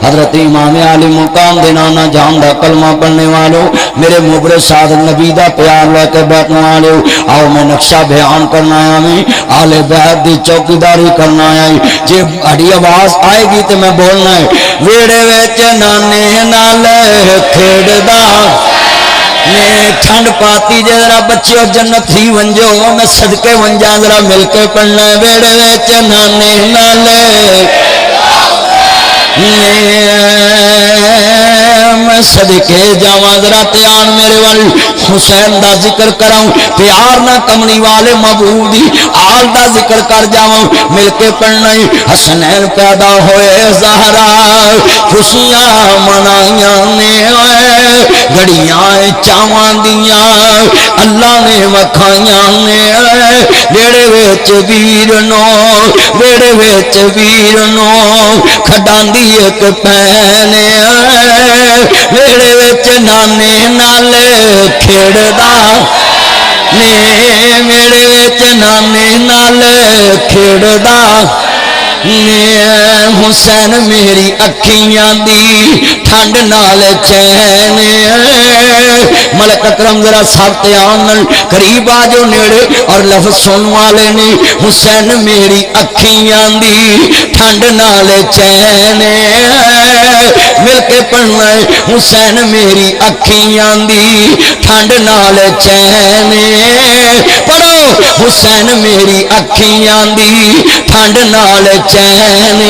حضرت امام علی مقام دے نانا جان دا کلمہ پڑھنے والو میرے مبرے ساتھ نبی دا پیار لے کے بیٹھنے والو آؤ میں نقشہ بیان کرنا آیا میں آل بیت دی چوکیداری کرنا آیا جے بڑی آواز آئے گی تو میں بولنا ہے ویڑے ویچ نانے نالے کھیڑ دا میں ٹھنڈ پاتی جے ذرا بچے جنت ہی ونجو میں صدقے ونجا ذرا مل کے پڑھنا ہے ویڑے ویچ نانے نالے میں صدقے جاواں ذرا پیان میرے وال حسین دا ذکر کراؤں پیار نہ کمنی والے محبوب دی آل دا ذکر کر جاواں مل کے پڑھنا ہی حسنین پیدا ہوئے زہرا خوشیاں منائیاں نے گھڑیاں چاواں دیاں اللہ نے مکھائیاں نے ویڑے وچ ویر نو ویڑے وچ ویر نو کھڈاں دی ایک پینے ویڑے وچ نانے نالے کھیڑدا نے ویڑے وچ نانے نالے کھیڑدا حسین میری اکھیاں دی ٹھنڈ نال چین ملک اکرم ذرا ساتھ آن قریب آجو نیڑے اور لفظ سن والے نے حسین میری اکھیاں دی ٹھنڈ نال چین مل کے پڑھنا ہے حسین میری اکھیاں دی ٹھنڈ نال چین پڑھو حسین میری اکھیاں دی ٹھنڈ نال چین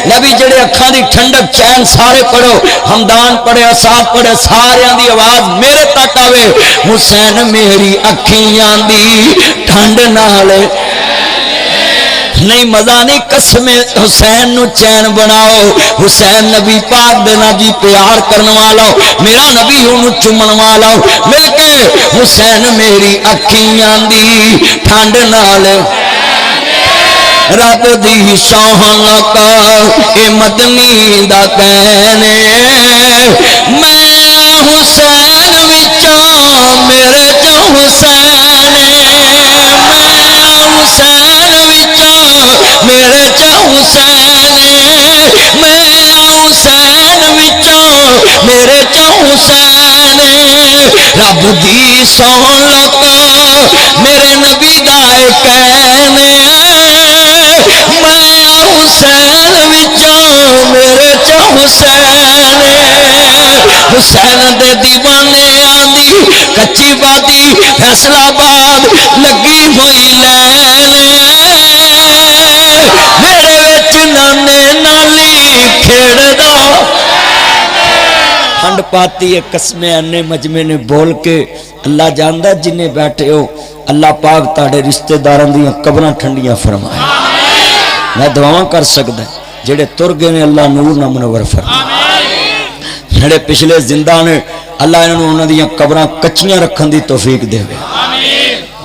نبی جڑے اکھاں دی ٹھنڈک چین سارے پڑھو ہمدان پڑھے اصحاب پڑھے سارے دی آواز میرے تک آوے حسین میری اکھیاں دی ٹھنڈ نال نہیں مزہ نہیں قسم حسین نو چین بناؤ حسین نبی پاک دینا جی پیار کرنے والا میرا نبی انہوں چمن والا مل کے حسین میری اکھیاں دی ٹھنڈ نال رب دی شان کا اے مدنی دا کہنے میں حسین وچوں میرے چ حسین میں حسین وچوں میرے چ حسین میں حسین وچوں میرے چ حسین رب دی شان کا میرے نبی دا کہنے میں حسین وچوں میرے چ حسین حسین دے دیوانے آندی کچی بادی فیصلہ آباد لگی ہوئی لین میرے وچ نانے نالی کھیڑدا ٹھنڈ پاتی ہے قسمیں انے مجمع نے بول کے اللہ جاندا جنہیں بیٹھے ہو اللہ پاک تاڑے رشتہ داراں دیاں قبراں ٹھنڈیاں فرمائے میں دعاواں کر سکتا ہے جڑے تر گئے نے اللہ نور نہ منور فرمائے جڑے پچھلے زندہ نے اللہ انہوں نے قبراں کچیاں رکھن دی توفیق دے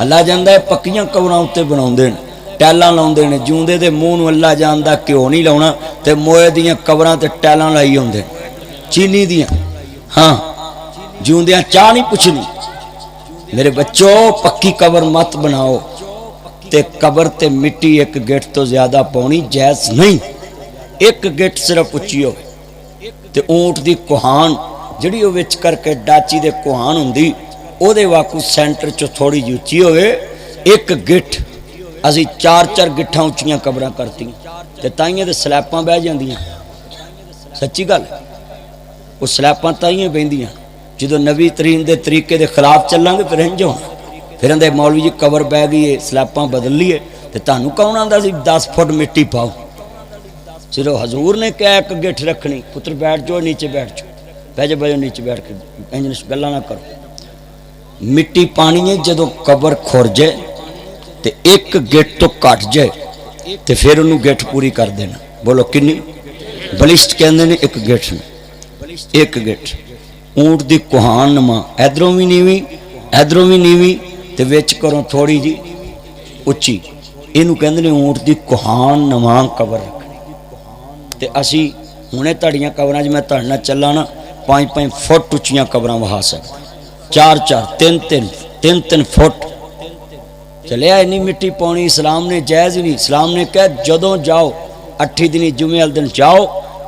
اللہ جاندا ہے پکیاں قبراں اوتے بناوندے نے ٹیلاں لاوندے نے جوندے دے منہ نوں اللہ جاندا کیوں نہیں لاونا تے موئے دیاں قبراں تے ٹیلاں لائی ہوندے چینی دیاں ہاں جوندیاں چاہ نہیں پوچھنی میرے بچوں پکی قبر مت بناؤ تے قبر تے مٹی ایک گیٹ تو زیادہ پاؤنی جائز نہیں ایک گیٹ صرف اچھی ہو تے اونٹ دی کوہان جڑی وہ وچ کر کے ڈاچی دے کوہان ہوندی او دے واقع سینٹر چو تھوڑی اچھی ہوئے ایک گیٹ اسی چار چار گٹھاں اچھیاں قبراں کرتی تے تائیاں دے سلیپاں بہ جاندیاں سچی گل وہ سلیپاں تائیاں بہندیاں جدو نبی ترین دے طریقے دے خلاف چلاں گے پھر انج ہونا پھر اندے مولوی جی قبر بہ گئی ہے سلیپاں بدل لیے تے تانوں کون آندا سی 10 فٹ مٹی پاؤ صرف حضور نے کہا ایک گٹھ رکھنی پتر بیٹھ جو نیچے بیٹھ جو بیجے بجو نیچے بیٹھ کے انج گلاں نہ کرو مٹی پانی ہے جدو قبر کھور جائے تے ایک گیٹ تو کٹ جائے تے پھر انہوں گیٹ پوری کر دینا بولو کنی بلسٹ کہندے نے ایک گیٹ میں ایک گیٹ اونٹ دی کوہان نما ادھروں بھی نیوی تے وچ کرو تھوڑی جی اچھی اینو کہندے نے اونٹ دی کوہان نما قبر رکھنی تے اسی ہنے تڑیاں قبراں میں تڑنا چلا نا 5-5 فٹ اچھیاں قبراں وہا سکتے 4-4 3-3 فٹ چلے اینی مٹی پانی اسلام نے جائز نہیں اسلام نے کہا جدوں جاؤ 8 دن جمعے دن جاؤ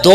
2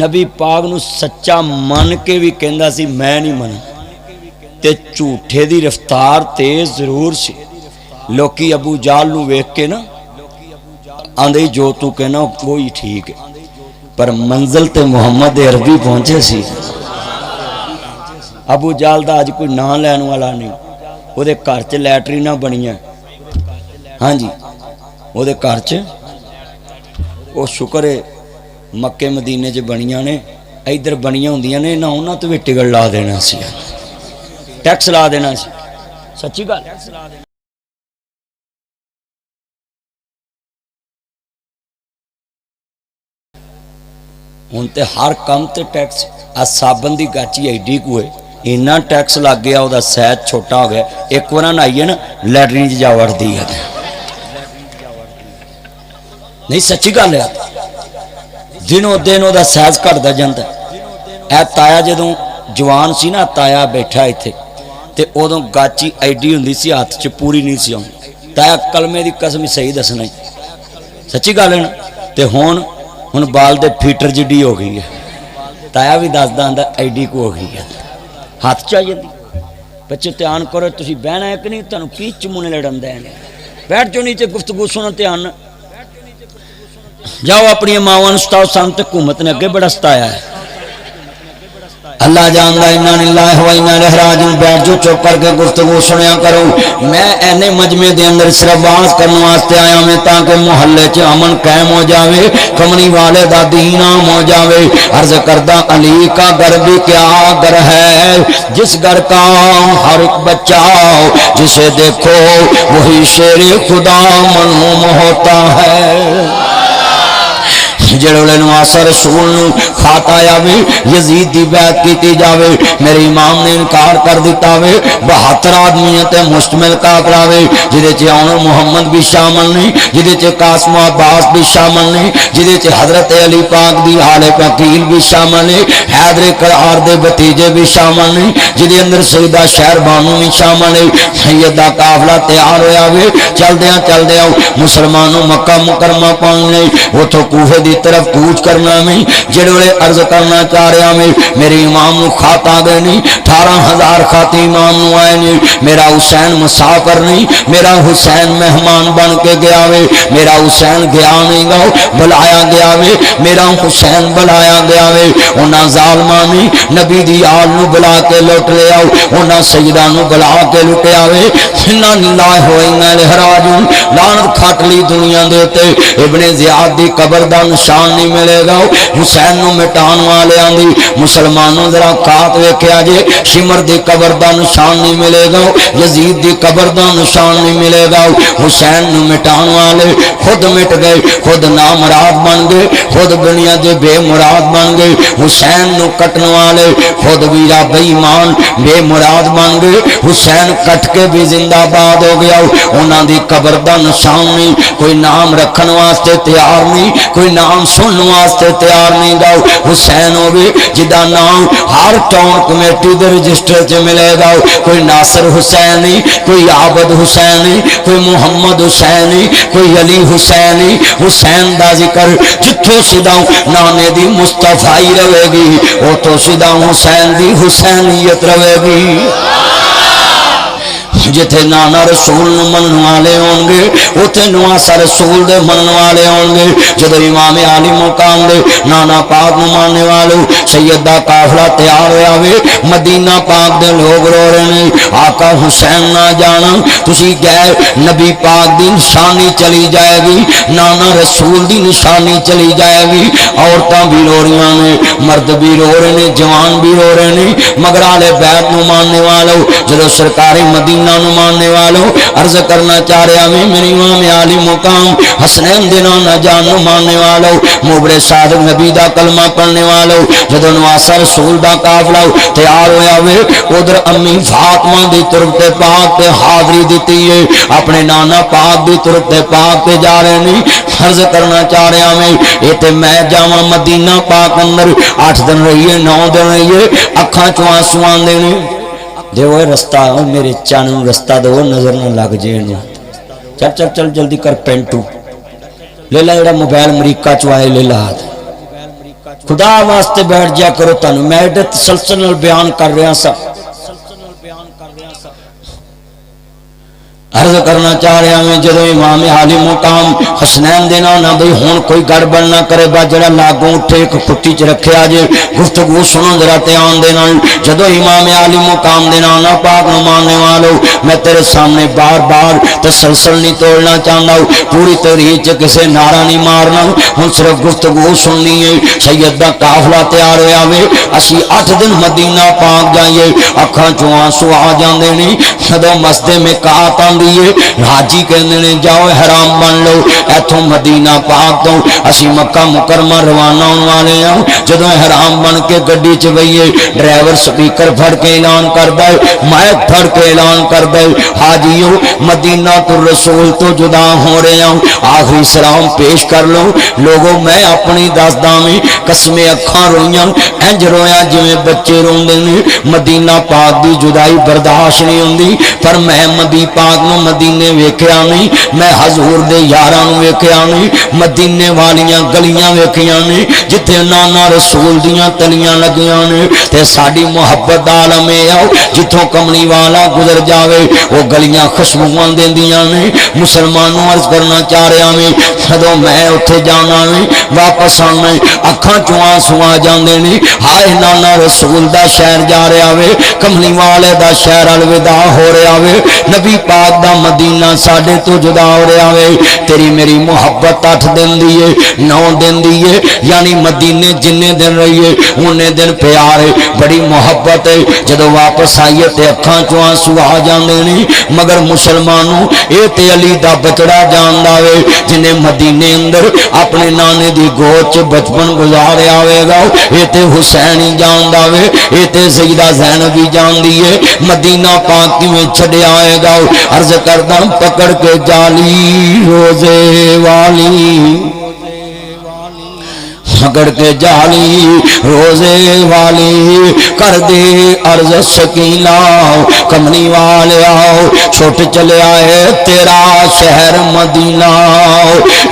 نبی پاک نو سچا من کے بھی کہندا سی میں نہیں من تے جھوٹے دی رفتار تیز ضرور سی لوکی ابو جال نو ویکھ کے نا آندے جو تو کہنا وہی ٹھیک ہے پر منزل تے محمد عربی پہنچے سی ابو جال دا اج کوئی نام لین والا نہیں وہ دے گھر چ لیٹرینہ بنیاں ہاں جی وہ دے گھر چ وہ شکر ہے مکے مدینے چ بنیاں نے ادھر بنیاں ہوندیاں نے نہ انہاں تے بھی ٹکٹ لا دینا سی ٹیکس لا دینا سی سچی گل ہوں تو ہر کام تے ٹیکس صابن دی گاچی ایڈی کو ہے اینا ٹیکس لگ گیا وہ سائز چھوٹا ہو گیا ایک بار نہائیے نا لیٹرین جا وڑتی ہے نہیں سچی گل ہے دنوں دن وہ سائز گھٹتا جاتا اے تایا جدوں جوان سی نا تایا بیٹھا اتنے تے ادوں گاچی ایڈی ہوں سی ہاتھ چ پوری نہیں سی آؤں تایا کلمے دی قسم صحیح دسنا سچی گل ہے نا تے ہوں بال دے فیٹر جڈی ہو گئی ہے تایا بھی دسدا آندا ایڈی کو ہو گئی ہے ہاتھ چاہیے بچے دھیان کرو تسی بہنا ہے کہ نہیں تمہیں کی چمونے لڑن دین بیٹھ جو نیچے گفتگو سنو دھیان جاؤ اپنی ماواں ستاؤ سان تے حکومت نے اگے بڑا ستایا ہے اللہ جاندا انا للہ و انا الیہ راجعون بیٹھ جو چپ کر کے گفتگو سنیا کرو میں اینے مجمع دے اندر صرف باز کرنے واسطے آیا میں تاکہ محلے چ امن قائم ہو جاوے کمنی والے دا دین عام ہو جاوے عرض کردہ علی کا گھر بھی کیا گھر ہے جس گھر کا ہر ایک بچہ جسے دیکھو وہی شیر خدا منہوم ہوتا ہے جڑے نواسا رسول خات آیا وے یزید دی بیعت کیتی جاوے میرے امام نے انکار کر دیتا وے 72 آدمیاں تے مشتمل کافلا وے جدے چ عمر محمد بھی شامل نہیں جدے چ قاسم عباس بھی شامل نہیں جدے چ حضرت علی پاک دی حال پاکیل بھی شامل نہیں حیدر قرار دے بھتیجے بھی شامل نہیں جدے اندر سیدہ شہر بانو بھی شامل نہیں سیدہ قافلہ تیار ہویا وے چل دیاں مسلمانوں مکہ مکرمہ پہنچنے اوتھوں کوفے دی طرف کوچ کرنا میں جڑے عرض کرنا چاہ رہا میں میرے امام نو خات آ گئے نہیں 18,000 خات امام نو آئے نہیں میرا حسین مسافر نہیں میرا حسین مہمان بن کے گیا وے میرا حسین گیا نہیں گاؤ بلایا گیا وے میرا حسین بلایا گیا وے انہاں ظالماں نے نبی دی آل نو بلا کے لوٹ لے آؤ انہاں سیدہ نو بلا کے لٹیا وے انا للہ و انا الیہ راجعون لعنت کھٹ لی دنیا دے تے ابن زیاد دی قبر دا نشان نہیں ملے گا حسین نو مٹان والے آندی مسلمانوں ذرا کات ویکھیا جے شمر دی قبر دا نشان نہیں ملے گا یزید دی قبر دا نشان نہیں ملے گا حسین نو مٹان والے خود مٹ گئے خود نامراد بن گئے خود دنیا دے بے مراد بن گئے حسین نو کٹن والے خود بھی بے ایمان بے مراد بن گئے حسین کٹ کے بھی زندہ باد ہو گیا انہاں دی قبر دا نشان نہیں کوئی نام رکھن واسطے تیار نہیں کوئی نام سننے واسطے تیار نہیں گا حسین ہوگی جدا نام ہر ٹاؤن کمیٹی دے رجسٹر چ ملے گا کوئی ناصر حسینی کوئی عابد حسینی کوئی محمد حسینی کوئی علی حسینی حسین دا ذکر جتھوں سدا نانے دی مصطفی رہے گی وہ تو سدا حسین دی حسینیت رہے گی جتھے نانا رسول منن والے ہون گے اوتھے نواسا رسول دے منن والے ہون گے جدو امام عالی مقام دے نانا پاک نو ماننے والو سید دا قافلہ تیار ہویا وے مدینہ پاک دے لوگ رو رہے ہیں آقا حسین نہ جانا تسی گئے نبی پاک دی نشانی چلی جائے گی نانا رسول دی نشانی چلی جائے گی عورتاں بھی رو رہی ہیں مرد بھی رو رہے ہیں جوان بھی رو رہے ہیں مگر آلے بیت نو ماننے والو جدو سرکاری مدینہ نو ماننے والوں عرض کرنا چاہ رہا میں میری امام عالی مقام حسنین دنوں نہ جانو ماننے والوں مبرے صادق نبی دا کلمہ پڑھنے والوں جدو نواسا رسول دا قافلہ تیار ہویا وے ادھر امی فاطمہ دی طرف تے پاک تے حاضری دیتی ہے اپنے نانا پاک دی طرف تے پاک تے جا رہے نہیں عرض کرنا چاہ رہا میں یہ تے میں جاواں مدینہ پاک اندر 8 دن رہیے 9 دن رہیے اکھاں چوں آنسو آندے نے دے وہ رستہ میرے چانوں رستہ دے وہ نظر نہ لگ جائے چل چل چل جلدی کر پینٹو لے لا جڑا موبائل امریکہ چوائے لے لا خدا واسطے بیٹھ جا کرو، تانوں میں ایڈے تسلسل نال بیان کر رہا سا، عرض کرنا چاہ رہا ہوں جدو امام عالی مقام حسنین دینا نہ بھئی ہون کوئی گڑبڑ نہ کرے با جڑا لاگوں اٹھے ایک پٹی چ رکھے آجے گفتگو سنو ذرا دھیان دینا جدو امام عالی مقام دینا نہ پاک نو ماننے والو میں تیرے سامنے بار بار تسلسل نہیں توڑنا چاہتا ہوں، پوری تحریر چ کسے نعرہ نہیں مارنا، ہن صرف گفتگو سننی ہے۔ سید دا قافلہ تیار ہویا وے، اسی 8 دن مدینہ پاک جائیے، اکھاں چوں آنسو آ جاندے نہیں، جدو مسجد میں کعبہ حاجی کہندے نے جاؤ حرام بن لو، ایتھوں مدینہ پاک تو اسی مکہ مکرمہ روانہ ہونے والے ہوں، جدوں حرام بن کے گڈی چ وئیے ڈرائیور سپیکر پھڑ کے اعلان کردا ہے، مائک پھڑ کے اعلان کردا ہے حاجیو مدینہ تو رسول تو جدا ہو رہے ہوں، آخری سلام پیش کر لو۔ لوگوں میں اپنی دسدا میں قسمیں اکھاں روئیاں انج رویا جویں بچے روندے نے، مدینہ پاک دی جدائی برداشت نہیں ہوندی، پر میں مدی پاک نو مدینے ویکھیا نہیں، میں حضور دے یاراں نو ویکھیا نہیں، مدینے والیاں گلیاں ویکھیاں نہیں جتھے نانا رسول دیاں تلیاں لگیاں نے، تے ساڈی محبت عالم آؤ جتھوں کملی والا گزر جاوے وہ گلیاں خوشبوواں دیندیاں نے۔ مسلمانوں عرض کرنا چاہ رہا میں جدوں میں اوتھے جانا وے واپس آنا اکھاں چوں آنسو آ جاندے نے، ہائے نانا رسول دا شہر جا رہا وے، کملی والے دا شہر الوداع ہو رہا وے، نبی پاک دا مدینہ ساڈے تو جدا ہو رہا وے، تیری میری محبت 8 دن دیئے 9 دن دیئے، یعنی مدینے جننے دن رہیے انہیں دن پیارے بڑی محبت ہے، جدو واپس آئیے تے اکھاں چوں آنسو آ جاندے نہیں، مگر مسلمانوں اے تے علی دا بچڑا جاندا وے جنہیں مدینے اندر اپنے نانے دی گود چ بچپن گزارے آوے گا، اے تے حسین ہی جاندا وے، اے تے سیدہ زینب ہی جاندی ہے مدینہ پاک کیویں چھڈے آئے گا۔ عرض کردہ پکڑ کے جالی روزے والی، پکڑ کے جالی روزے والی، کر دے عرض سکینہ کملی والے آؤ، چھوٹ چلے آئے تیرا شہر مدینہ،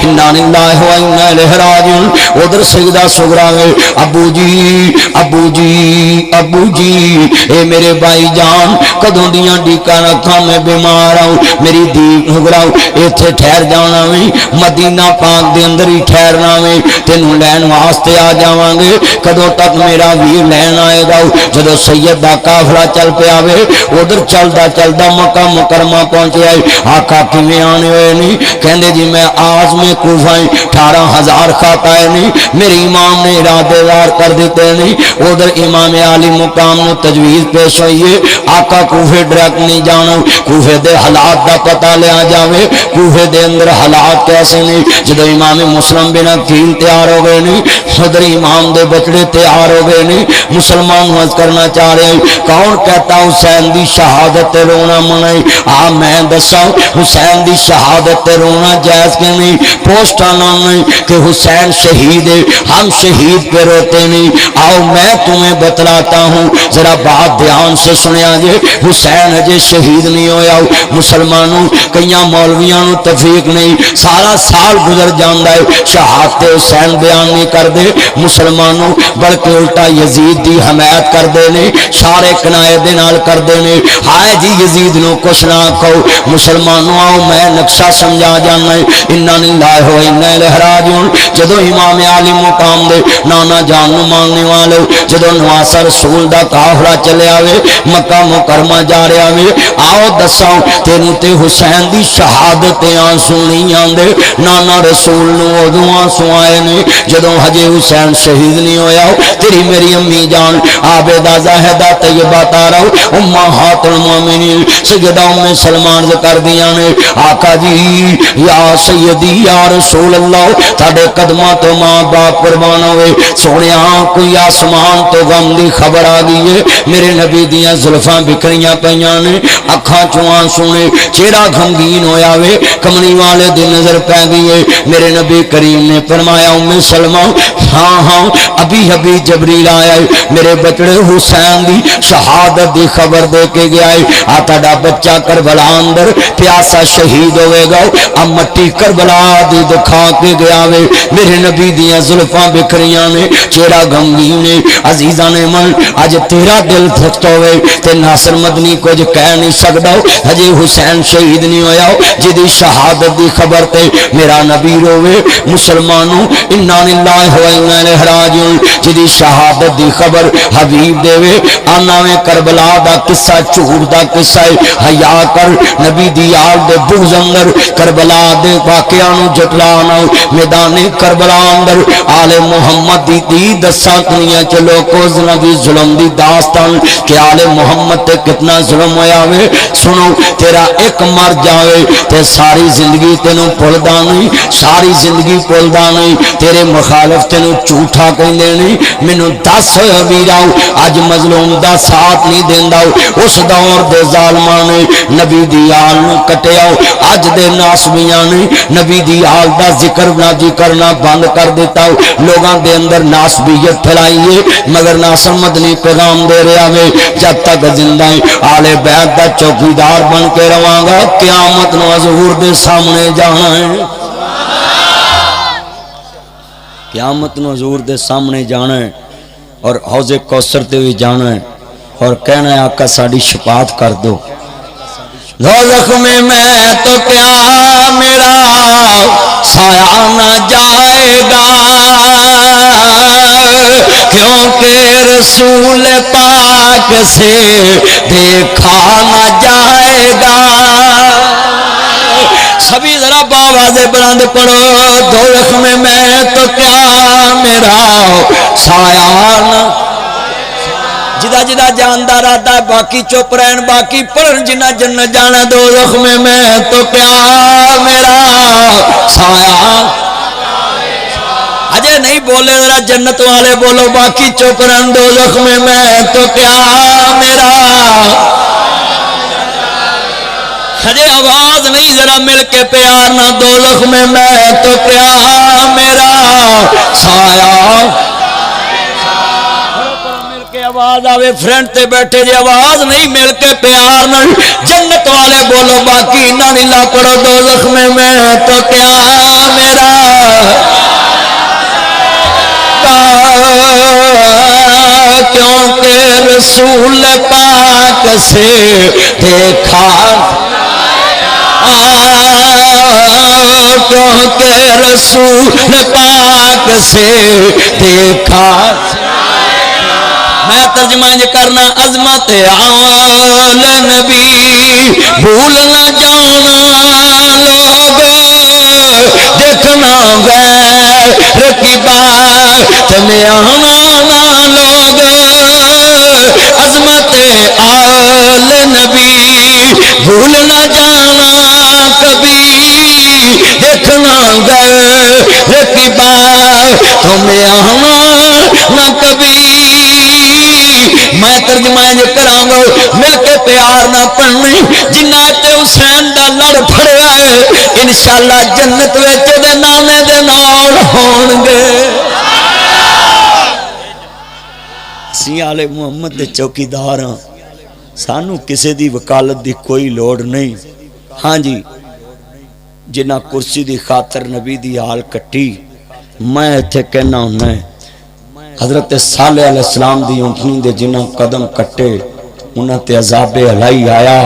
انا للہ و انا الیہ راجعون۔ ادھر سجدہ سغرا ہے، ابو جی ابو جی ابو جی، اے میرے بھائی جان کدوں دیاں ڈیکاں رکھاں میں بیمار ہوں، میری دی سغرا ایتھے ٹھہر جانا وے، مدینہ پاک دے اندر ہی ٹھہرنا وے، تینوں لین واسطے آ جاواں گے، کدوں تک میرا ویر لین آئے گا۔ جدو سید دا قافلہ چل پیا وے، ادھر چلدا چلدا مکہ مکرمہ پہنچیا، آقا کیویں آنے ہوئے نہیں، کہندے جی میں آج میں کوفہ 18,000 خاتائے نہیں، میرے امام نے ارادے دار کر دیتے نہیں۔ ادھر امام عالی مقام نو تجویز پیش ہوئی ہے، آقا کوفے ڈائریکٹ نہیں جانا، کوفے دے حالات دا پتہ لیا جاوے، کوفے دے اندر حالات کیسے نہیں۔ جدو امام مسلم بن عقیل تیار ہو گئے نہیں، صدر امام دے بچڑے تیار ہو گئے نہیں، مسلمان وعظ کرنا چاہ رہے ہیں، کون کہتا حسین دی شہادت رونا منائی؟ میں دساں حسین دی شہادت رونا جائز کہ نہیں؟ پوسٹانا نہیں کہ حسین شہید ہے، ہم شہید پہ روتے نہیں۔ آؤ میں تمہیں بتلاتا ہوں، ذرا بات دھیان سے سنیا جے، حسین اجے شہید نہیں ہویا۔ مسلمانوں کئیاں مولویاں نو تفریق نہیں، سارا سال گزر جاندا ہے شہادت حسین بیان نہیں کر دے، مسلمانوں بلکہ الٹا یزید دی حمایت کر دے نے، سارے کنائے دے نال کر دے نے، ہائے جی یزید نو کچھ نہ کہو۔ مسلمانوں آؤ میں نقشہ سمجھا جانا ہے، انا للہ و انا الیہ راجعون۔ جدو امام عالی مقام دے نانا جان نو ماننے والے جدو نواسہ رسول دا قافلہ چلے آوے مکہ مکرمہ جا رہے آوے، آؤ دساں تینوں تے حسین دی شہادت آنسو نہیں آندے؟ نانا رسول نو ادوں آنسو آئے نے جدوں حجے حسین شہید نہیں ہویا۔ تیری میری امی جان عابدہ زاہدہ طیبہ تارو امہات المومنین سیدہ ام سلمان ذکر دیا نے، آقا جی یا سیدی یا رسول اللہ تھاڑے قدمہ تو ماں باپ قربان ہوئے، سونیا کوئی آسمان تو غم دی خبر آ گئی ہے، میرے نبی دیاں زلفاں بکھریاں پیاں نے، اکھاں چوان سونے چہرہ غمگین ہویا وے، کملی والے دی نظر پہ گئی ہے۔ میرے نبی کریم نے فرمایا ام سلمہ ہاں ہاں ابھی ابھی جبریل آیا ہے میرے بچڑے حسین دی شہادت دی خبر دے کے گیا ہے آ تہاڈا بچہ کربلا اندر پیاسا شہید ہوئے گا اب مٹی کربلا دی دکھا کے گیا وے میرے نبی دیاں زلفاں بکھریاں نے چہرہ غمگین نے عزیزاں نے من اج تیرا دل تھکتا ہوئے تے ناصر مدنی کچھ کہہ نہیں سکدا ہجے حسین شہید نہیں ہویا جدی شہادت دی خبر تے میرا نبی روے مسلمانوں انا للہ و انا الیہ راجعون جدی شہادت دی خبر حبیب دے وے آنا میں کربلا دا قصہ چور دا قصہ حیا کر نبی دی آل دے بغض اندر کربلا دے واقعہ نو جٹلانا میدان کربلا اندر آل محمد دی دی دساں دنیا چ لوکو نبی ظلم دی داستان کہ آل محمد تے کتنا ظلم ہویا وے سنو تیرا ایک مر جاوے تے ساری زندگی تینوں بھولدا نہیں ساری زندگی بھولدا نہیں تیرے مخالف تینوں جھوٹا کہندے نہیں مینوں دس ویراں اج مظلوم دا ساتھ نہیں دیندا اس دور دے ظالماں نے نبی دی آل نو کٹیا اج دے ناسبیاں نے نبی دی آل دا ذکر نہ کرنا بند کر دیتا لوگاں دے اندر ناسبیت پھیلائیے مگر ناصر مدنی پیغام دے رہا وے جب تک زندہ آل بیت دا چوکیدار بن کے رواں گا قیامت نو حضور دے سامنے جانا ہے قیامت نو حضور دے سامنے جانا ہے اور حوض کوثر تے بھی جانا ہے اور کہنا ہے آقا ساڈی شفاعت کر دو دوزخ میں تو کیا میرا سایہ نہ جائے گا کیونکہ رسول پاک سے دیکھا نہ جائے گا سبھی ذرا باواز بلند پڑھو دوزخ میں تو کیا میرا سایہ نہ جدا جدا جاندار آتا ہے باقی چپ رہن باقی پڑھن جنہ جنت جانا دوزخ میں تو کیا میرا سایہ اجے نہیں بولے ذرا جنت والے بولو باقی چپ رہن دوزخ میں تو کیا میرا اجے آواز نہیں ذرا مل کے پیار نہ دوزخ میں تو کیا میرا سایہ آواز آوے فرینڈ تے بیٹھے جی آواز نہیں مل کے پیار نہ جنت والے بولو باقی نہ نیلا پڑھو دوزخ میں تو کیا میرا کیونکہ رسول پاک سے دیکھا کیونکہ رسول پاک سے دیکھا میں ترجمہ یہ کرنا عظمت آل نبی بھول نہ جانا لوگ دیکھنا غیر کی بات میں آنا لوگ عظمت آل نبی بھول نہ جانا کبھی دیکھنا غیر کی بات میں آنا نہ کبھی میں ترجمہ یہ کراں گا مل کے پیار نہ پڑھنی جنہ تے حسین دا لڑ پھڑیا ہے انشاءاللہ جنت وچ دے نانے دے نال ہون گے اسی آل محمد دے چوکیدار ہاں سانو کسے دی وکالت دی کوئی لوڑ نہیں ہاں جی جنہ کرسی دی خاطر نبی دی حال کٹی میں ایتھے کہنا ہونا ہے حضرت صالح علیہ السلام دی اونٹنی دے جنہ قدم کٹے انہاں تے عذاب الہی آیا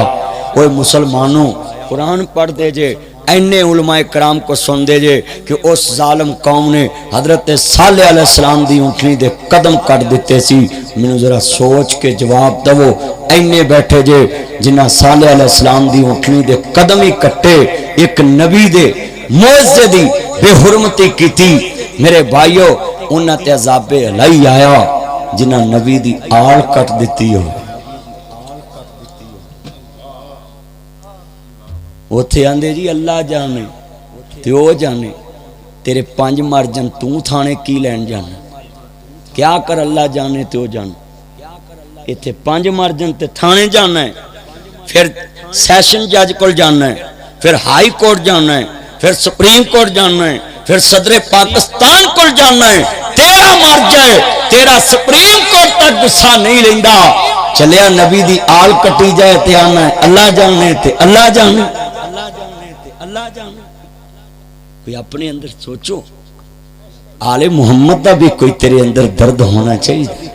اوے مسلمانوں قرآن پڑھ دے جے اینے علماء کرام کو سن دے جے کہ اس ظالم قوم نے حضرت صالح علیہ السلام دی اونٹنی دے قدم کٹ دیتے سی میں ذرا سوچ کے جواب دو اینے بیٹھے جے جنہ صالح علیہ السلام دی اونٹنی دے قدم ہی کٹے ایک نبی دے معزے دی بے حرمتی کیتی میرے بھائیو انہاں تے عذاب الہی آیا جنہ نبی دی آل کٹ دیتی ہو اوتھے آندے جی اللہ جانے تے او جانے تیرے پانچ مرجن تو تھانے کی لین جانا کیا کر اللہ جانے تے او جانا ایتھے پانچ مرجن تے تھانے جانا ہے پھر سیشن جج کول جانا ہے پھر ہائی کورٹ جانا ہے پھر سپریم کورٹ جانا ہے پھر صدر پاکستان کو جانا ہے بیٹا مر جائے تیرا سپریم کورٹ تک گسا نہیں لیندا چلیا نبی دی آل کٹی جائے تے آنا اللہ جانے تے اللہ جانے اللہ جانے کوئی اپنے اندر سوچو آل محمد دا بھی کوئی تیرے اندر درد ہونا چاہیے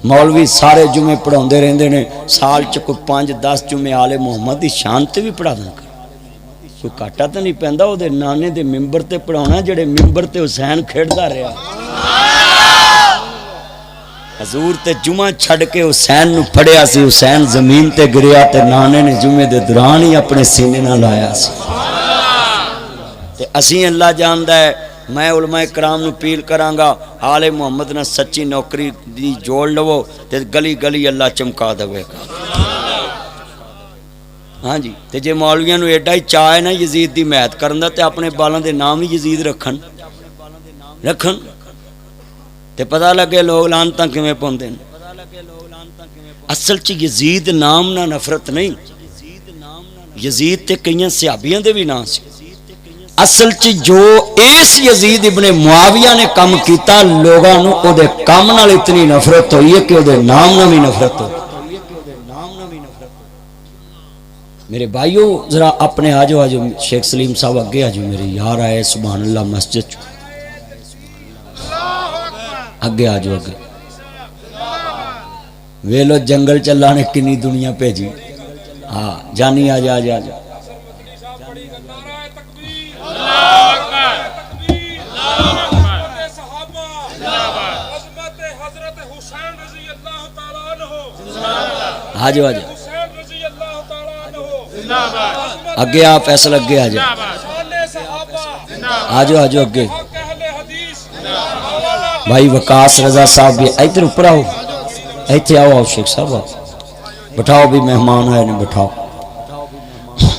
مولوی سارے جمعے پڑھاؤندے رہندے نے سال چ کوئی 5-10 جمعے آل محمد دی شان تے بھی پڑھا دیں کوئی کاٹا تو نہیں پیندا او دے نانے دے ممبر تے پڑھاونا جڑے ممبر تے حسین کھیڈدا رہیا حضور تے جمعہ چھڑ کے حسین نو پڑھیا سی حسین زمین تے گریا تے نانے نے جمعے دے دوران ہی اپنے سینے نہ لایا سی تے اسی اللہ جاندا ہے میں علماء کرام نو اپیل کرانگا آل محمد نہ سچی نوکری دی جوڑ لو تے گلی گلی اللہ چمکا دے گا ہاں جی تے جے مولویاں نو ایڈا ہی چاہے نا یزید دی محنت کرن دا تے اپنے بالاں دے نام ہی یزید رکھن تے پتہ لگے لوگ لعنتاں کیویں پوندے نے اصل چ یزید نام نہ نفرت نہیں یزید تے کئیاں صحابیاں دے بھی نام سی اصل چ جو اس یزید ابن معاویہ نے کم کیتا لوگاں نو او دے کام نال اتنی نفرت ہوئی ہے کہ او دے نام نال بھی نفرت ہوئی میرے بھائیو ذرا اپنے آجو شیخ سلیم صاحب اگے آجو میرے یار آئے سبحان اللہ مسجد چو اگے آجو اگے ویلو جنگل چلا نے کنی دنیا بھیجی ہاں جانی آجا آجا آجا آجو آجو اگے آپ فیصل اگے آجو آجو آجو اگے بھائی وقاص رضا صاحب بھی ادھر اوپر آؤ ایتھے آؤ شیخ صاحب بٹھاؤ بھی مہمان آئے نے بٹھاؤ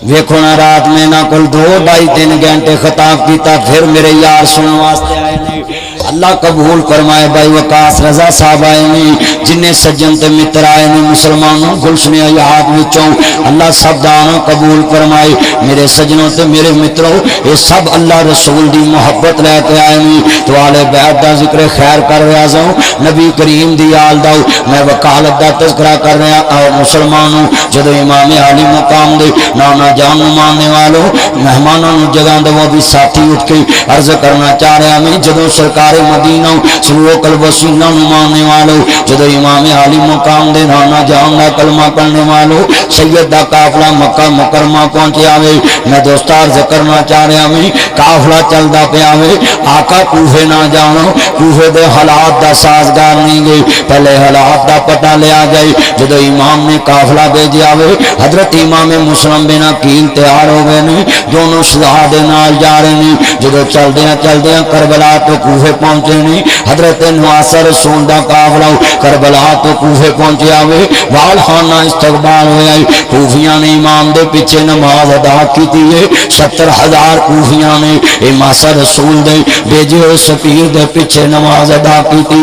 ویکھو نا رات میں نہ کل 2-2.5-3 گھنٹے خطاب کیتا پھر میرے یار سننے واسطے آئے نے اللہ قبول فرمائے بھائی وقاص رضا صاحب آئے نے جنہیں سجن تے متر آئے نے مسلمانوں گلشن یاد وچوں اللہ سب دانا قبول فرمائے میرے سجنوں تے میرے متروں یہ سب اللہ رسول دی محبت لے کے آئے نے تو آل بیت دا ذکر خیر کر رہا جاؤں نبی کریم دی آل داؤ میں وکالت دا تذکرہ کر رہا آؤ مسلمانوں جدو امام عالی مقام دے نانا جان ماننے والوں مہمانوں جگہ دے وہ بھی ساتھی اٹھ کے عرض کرنا چاہ رہا میں جدو سرکار مدینہ سلوک الوسینہ ماننے والوں جدو امام عالی مقام دے نانا جان دا کلمہ پڑھنے والوں سید دا قافلہ مکہ مکرمہ پہنچے آوے میں دوستار ذکر نہ چاہ رہا میں قافلہ چل دا پہ آوے آقا کوفے نہ جانو کوفے دے حالات دا سازگار نہیں گئی پہلے حالات دا پتہ لیا جائے جدو امام نے قافلہ بھیجے آوے حضرت امام مسلم بن عقیل تیار ہو گئے نے دونوں شہادے نال جا رہے ہیں جدو چل دیاں کربلا تو کوفے پہنچے نہیں حضرت نواصر رسول دا قافلہ کربلا تو کوفے پہنچے آوے وال خانہ استقبال ہوئے آئی کوفیاں نے امام دے پیچھے نماز ادا کی تھی 70,000 کوفیاں نے امام رسول دے بھیجے ہوئے سفیر دے پیچھے نماز ادا کی تھی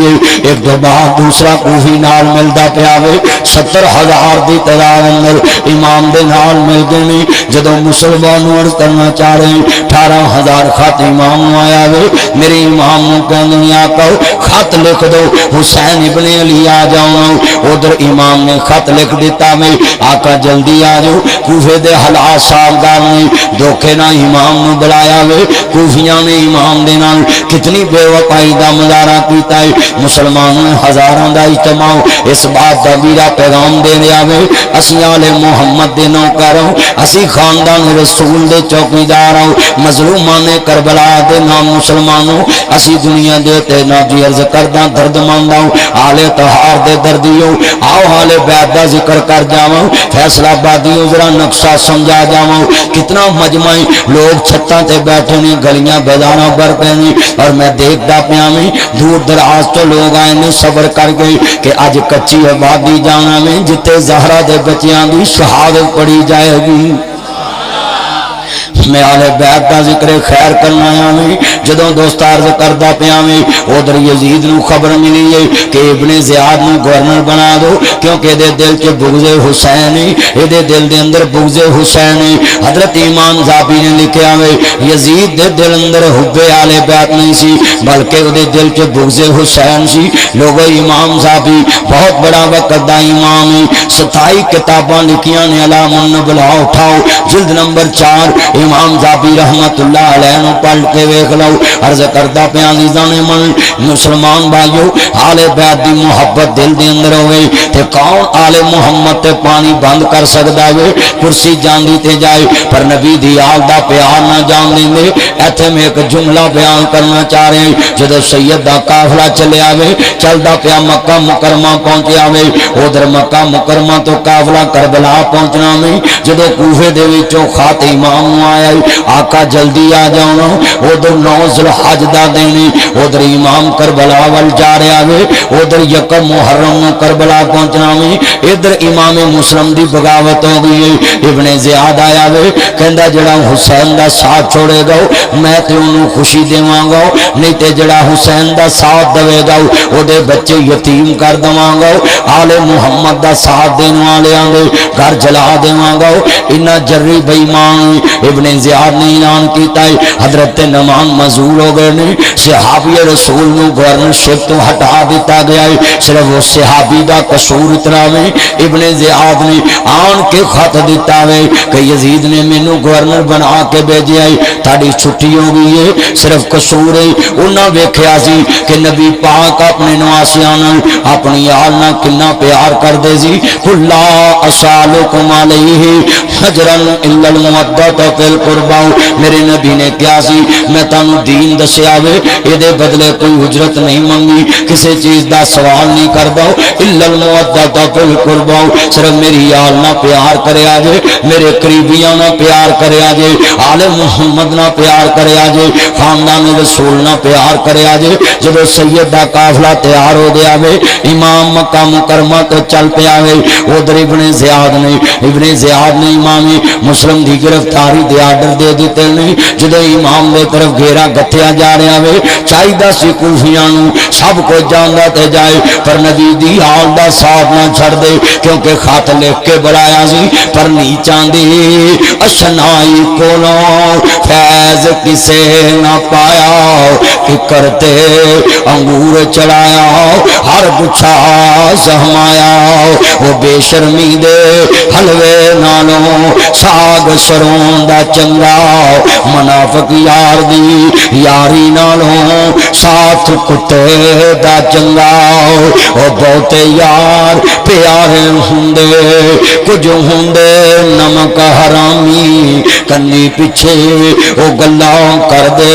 ایک دو بعد دوسرا کوفی نال ملدا پہ آوے 70,000 دی تعداد اندر امام دے نال مل گئے جدو مسلمانوں عرض کرنا چاہ رہے ہیں 18,000 خط امام آیا وے میرے امام نو کہندے آقا خط لکھ دو حسین ابن علی آ جاؤں ادھر امام نے خط لکھ دیتا میں آقا جلدی آ جاؤ کوفے دے حالات سازگار نے دھوکے نہ امام نو بلایا وے کوفیاں نے امام دے نال کتنی بے وفائی دا مظاہرہ کیتا ہے مسلمانوں ہزاراں دا اجتماع اس بات دا میرا پیغام دے رہا وے اسی آل محمد دے نوکر ہوں اسی خاندان رسول دے چوکیدار ہوں مظلومان کربلا دے نام مسلمانوں اسی دنیا دے تے نا جی عرض کردہ درد ماندہ ہوں آل تہار دے دردیوں آؤ آل بیت دا ذکر کر جاؤں فیصلہ بادیوں ذرا نقصہ سمجھا جاؤں کتنا مجمعی لوگ چھتاں تے بیٹھے نہیں گلیاں بیداراں بر پہنی اور میں دیکھ دا پیامی دور دراز تو لوگ آئے نے صبر کر گئی کہ آج کچی آبادی جانا میں جتے زہرہ دے بچیاں دی شہادت پڑی جائے گی میں آلے بیت کا ذکر خیر کرنا آیا میں جدوں دوست عرض کردا پیا میں ادھر یزید نو خبر ملی ہے کہ ابن زیاد نو گورنر بنا دو کیونکہ دے دل چ بغض حسین ہے دے دل دے اندر بغض حسین ہے حضرت امام ذابی نے لکھیا ہے یزید دے دل اندر حب آلے بیت نہیں سی بلکہ دے دل چ بغض حسین سی لوگو امام ذابی بہت بڑا وقت دا امام ہے 27 کتاباں لکھیاں نے علام النبلا اٹھاؤ جلد نمبر 4 امام ذابی رحمت اللہ علیہ نو پڑھ کے ویکھ لو عرض کردا پیا عزیزاں من مسلمان بھائیو آل بیت دی محبت دل دے اندر ہوئے تے کون آل محمد تے پانی بند کر سکدا وے کرسی جاندی تے جائے پر نبی دی آل دا پیار نہ جان لیندے ایتھے میں ایک جملہ بیان کرنا چاہ رہے ہیں جدو سید دا قافلہ چلے آوے چلدا پیا مکہ مکرمہ پہنچے آوے ادھر مکہ مکرمہ تو قافلہ کربلا پہنچنا میں جدو کوفے دے وچوں خات امام آیا آقا جلدی آ جاؤنا ادھر 9 ذوالحج دا دینے ادھر امام کربلا وال جا رہا ہے ادھر یکم محرم کربلا پہنچنا میں ادھر امام مسلم دی بغاوت ہو گئی ہے ابن زیاد آیا ہے کہندا جڑا حسین دا ساتھ چھوڑے گا میں تے انہوں خوشی دیواں گا نہیں تے جڑا حسین دا ساتھ دے گا او دے بچے یتیم کر دواں گا آل محمد دا ساتھ دین والے آنگے گھر جلا دیواں گا انہاں جری بے ایمان ابن زیاد نے اعلان کیتا ہے حضرت نعمان معزول ہو گئے نے صحابی رسول نو گورنرشپ تو ہٹا دیتا گیا ہے صرف وہ صحابی دا قصور اتنا ہے ابن زیاد نے آن کے خط دیتا ہے کہ یزید نے مینوں گورنر بنا کے بھیجیا ہے تھاڑی چھٹی ہو گئی ہے صرف قصور ہے انہاں ویکھیا سی کہ نبی پاک اپنے نواسیاں نال اپنی آل نال کنا پیار کردے سی قل لا اسالکم علیہ اجرا الا المودۃ فی القربى میرے نبی نے کیا سی میں تانوں دین دسیا وے اے دے بدلے کوئی اجرت نہیں منگی کسی چیز دا سوال نہیں کردا الا المودۃ فی القربى صرف میری آل نہ پیار کریا جے میرے قریبیاں نہ پیار کریا جے آل محمد نہ پیار کریا جے خاندان رسول نہ پیار کریا جے جب سید دا قافلہ تیار ہو گیا وے امام مکہ مکرمہ تو چل پیا وے ادھر ابن زیاد نے امام مسلم دی گرفتاری دے آرڈر دے دیتے نہیں جدو امام دے طرف گھیرا گتھیا جا رہا وے چاہیدہ سی کوفیاں نو سب کو جاندہ تے جائے پر نبی دی آل دا ساتھ نہ چھڑ دے کیونکہ خط لکھ کے بڑھایا سی پر نیچان دی اشنائی کولو فیض کسے نہ پایا کہ کرتے انگور چڑھایا ہر گچھا سہمایا وہ بے شرمی دے حلوے نالوں ساگ سرون دا چنگا منافق یار دی یاری نالوں ساتھ کتے دا چنگا او بہتے یار پیارے ہوندے کچھ ہوندے نمک حرامی کنی پیچھے او گلاں کر دے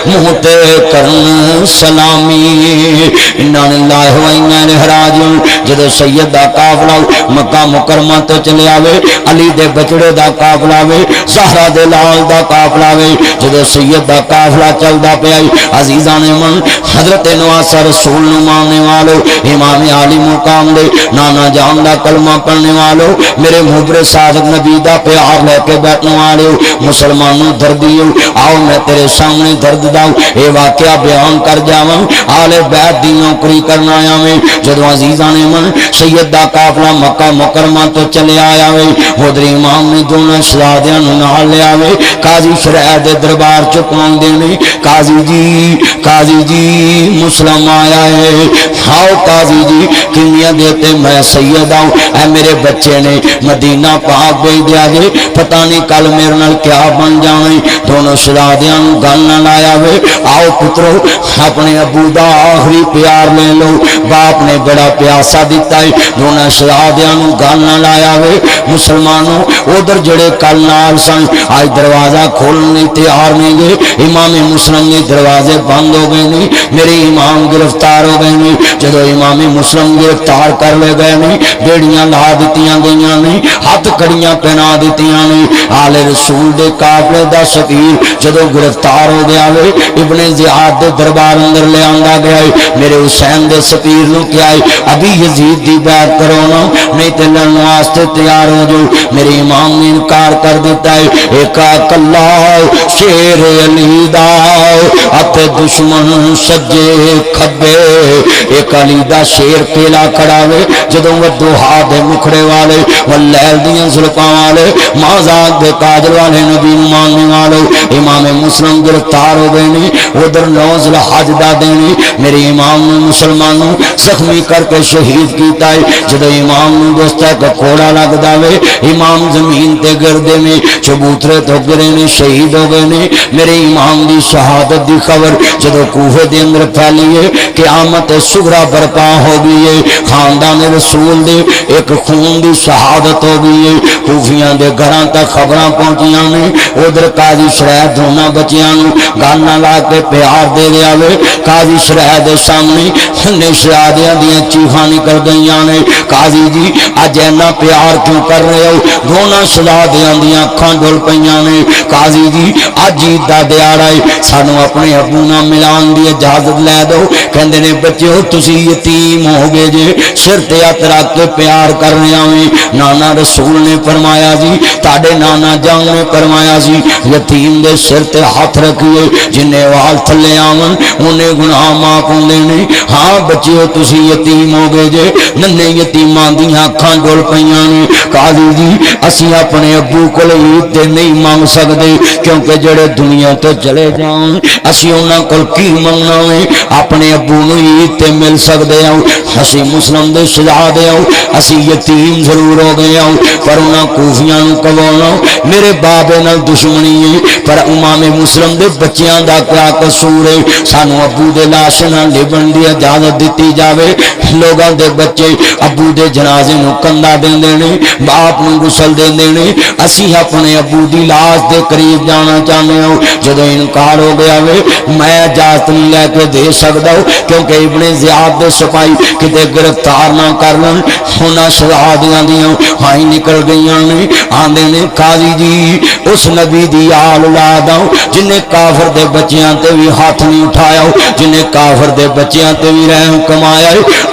منہ تے کرن سلامی انا للہ و انا الیہ راجعون جدو سید دا قافلہ مکہ مکرمہ تو چلے آوے علی دے بچڑے دا قافلہ وے زہرا دے لال دا قافلہ وے جدو سید دا قافلہ چلدا پیا عزیزان من حضرت نواسا رسول نو ماننے والو امام علی مقام دے نانا جان دا کلمہ پڑھنے والو میرے محبر صادق نبی دا پیار لے کے بیٹھنے والو مسلمانوں دردیو آؤ میں تیرے سامنے درد داؤ اے واقعہ بیان کر جاواں آل بیت دی نوکری کرنا آیا میں جدو عزیزان من سید دا قافلہ مکہ مکرمہ تو چلے آیا وے ادھر امام نے دونوں شہزادیاں نوں نال لے آوے قاضی شرع دے دربار چ پہنچ دینے قاضی جی مسلم آیا ہے آؤ قاضی جی کنیاں دیتے میں سید آؤں اے میرے بچے نے مدینہ پاک بھیج دیا جے پتہ نہیں کل میرے نال کیا بن جاویں دونوں شہزادیاں نوں گل نہ لایا وے آؤ پترو اپنے ابو دا آخری پیار لے لو باپ نے بڑا پیاسا دیتا ہے دونوں شہزادیاں نوں گل نہ لایا وے مسلمانوں ادھر جڑے کل نال سن آج دروازہ کھولنے تیار نہیں گئے امام مسلم نے دروازے بند ہو گئے نہیں میرے امام گرفتار ہو گئے نہیں جدو امام مسلم گرفتار کر لے گئے نہیں بیڑیاں لا دیتیاں گئیاں نہیں ہاتھ کڑیاں پہنا دیتیاں نہیں آل رسول دے قافلے دا سفیر جدو گرفتار ہو گیا وے ابن زیاد دے دربار اندر لے آندا گیا ہے میرے حسین دے سپیر نو کیا ہے ابھی یزید دی بیعت کرو نا نہیں تے لڑن واسطے تیار ہو جو میرے امام نے انکار کر دیتا ہے ایک کلا شیر علی دا اتے دشمن سجے کھبے ایک علی دا شیر کیلا کھڑا وے جدوں ودوہا دے مکھڑے والے واللیل دیاں زلفاں والے مازاق دے کاجل والے نبی ماننے والے امام مسلم گرفتار ہو گئے نے ادھر 9 ذوالحج دا دینی میرے امام نے مسلمانوں زخمی کر کے شہید کیتا ہے جدوں امام نے دوستا کا کوڑا لگ داوے امام زمین تے گردے میں چبوترے تو گرے نے شہید ہو گئے نے میرے امام دی شہادت دی خبر جدوں کوفے دے اندر پھیلی ہے قیامت صغریٰ برپا ہو گئی ہے خاندان رسول دے ایک خون دی شہادت ہو گئی ہے کوفیاں دے گھراں تک خبراں پہنچیاں نے ادھر قاضی شرح دونوں بچیاں نو گل نہ لا کے پیار دے دیا وے قاضی شرح دے سامنے نے شہادیاں دیاں چیخاں نکل گئیاں نے قاضی جی اج اینا پیار کیوں کر رہے ہو دونوں شہادیاں دیاں اکھاں ڈول پیاں نے قاضی جی اج عید دا دیہڑا ہے سانو اپنے ابو نال ملان دی اجازت لے دو کہندے نے بچیو تسی یتیم ہو گئے جے سر تے ہاتھ رکھ کے پیار کر رہے ہیں نانا رسول نے فرمایا جی تاڈے نانا جان نے فرمایا جی یتیم دے سر تے ہاتھ رکھیے جنے وال تھلے آون انہیں گناہ معاف ہوندے نے ہاں بچیو تسی یتیم ہو گئے جے ننے یتیماں دیاں اکھاں ڈول پیاں نے قاضی جی اسی اپنے ابو کول عید تے نہیں مانگ سکدے کیونکہ جڑے دنیا تو چلے جان اسی انہاں کول کی منگنا ہے اپنے ابو نو عید تے مل سکدے ہوں اسی مسلم دے شہزادے ہوں اسی یتیم ضرور ہو گئے ہوں پر انہاں کوفیاں نو کہو میرے بابے نال دشمنی ہے پر امام مسلم دے بچیاں دا کیا قصور ہے سانو ابو دے لاش نال لبن دی اجازت دتی جاوے لوگاں دے بچے ابو دے جنازے نو کندا دیندے نے باپ نو غسل دیندے نے اسی اپنے ابو دی لاش دے قریب جانا چاہنے ہو جدو انکار ہو گیا وے میں اجازت نہیں لے کے دے سکدا کیونکہ ابن زیاد دے سپاہی کتے گرفتار نہ کر لن ہونا شہادیاں دیاں ہائی نکل گئیاں نے آندے نے قاضی جی اس نبی دی آل اولاد جنہیں کافر دے بچیاں تے بھی ہاتھ نہیں اٹھایا جنہیں کافر دے بچیاں تے بھی رحم کمایا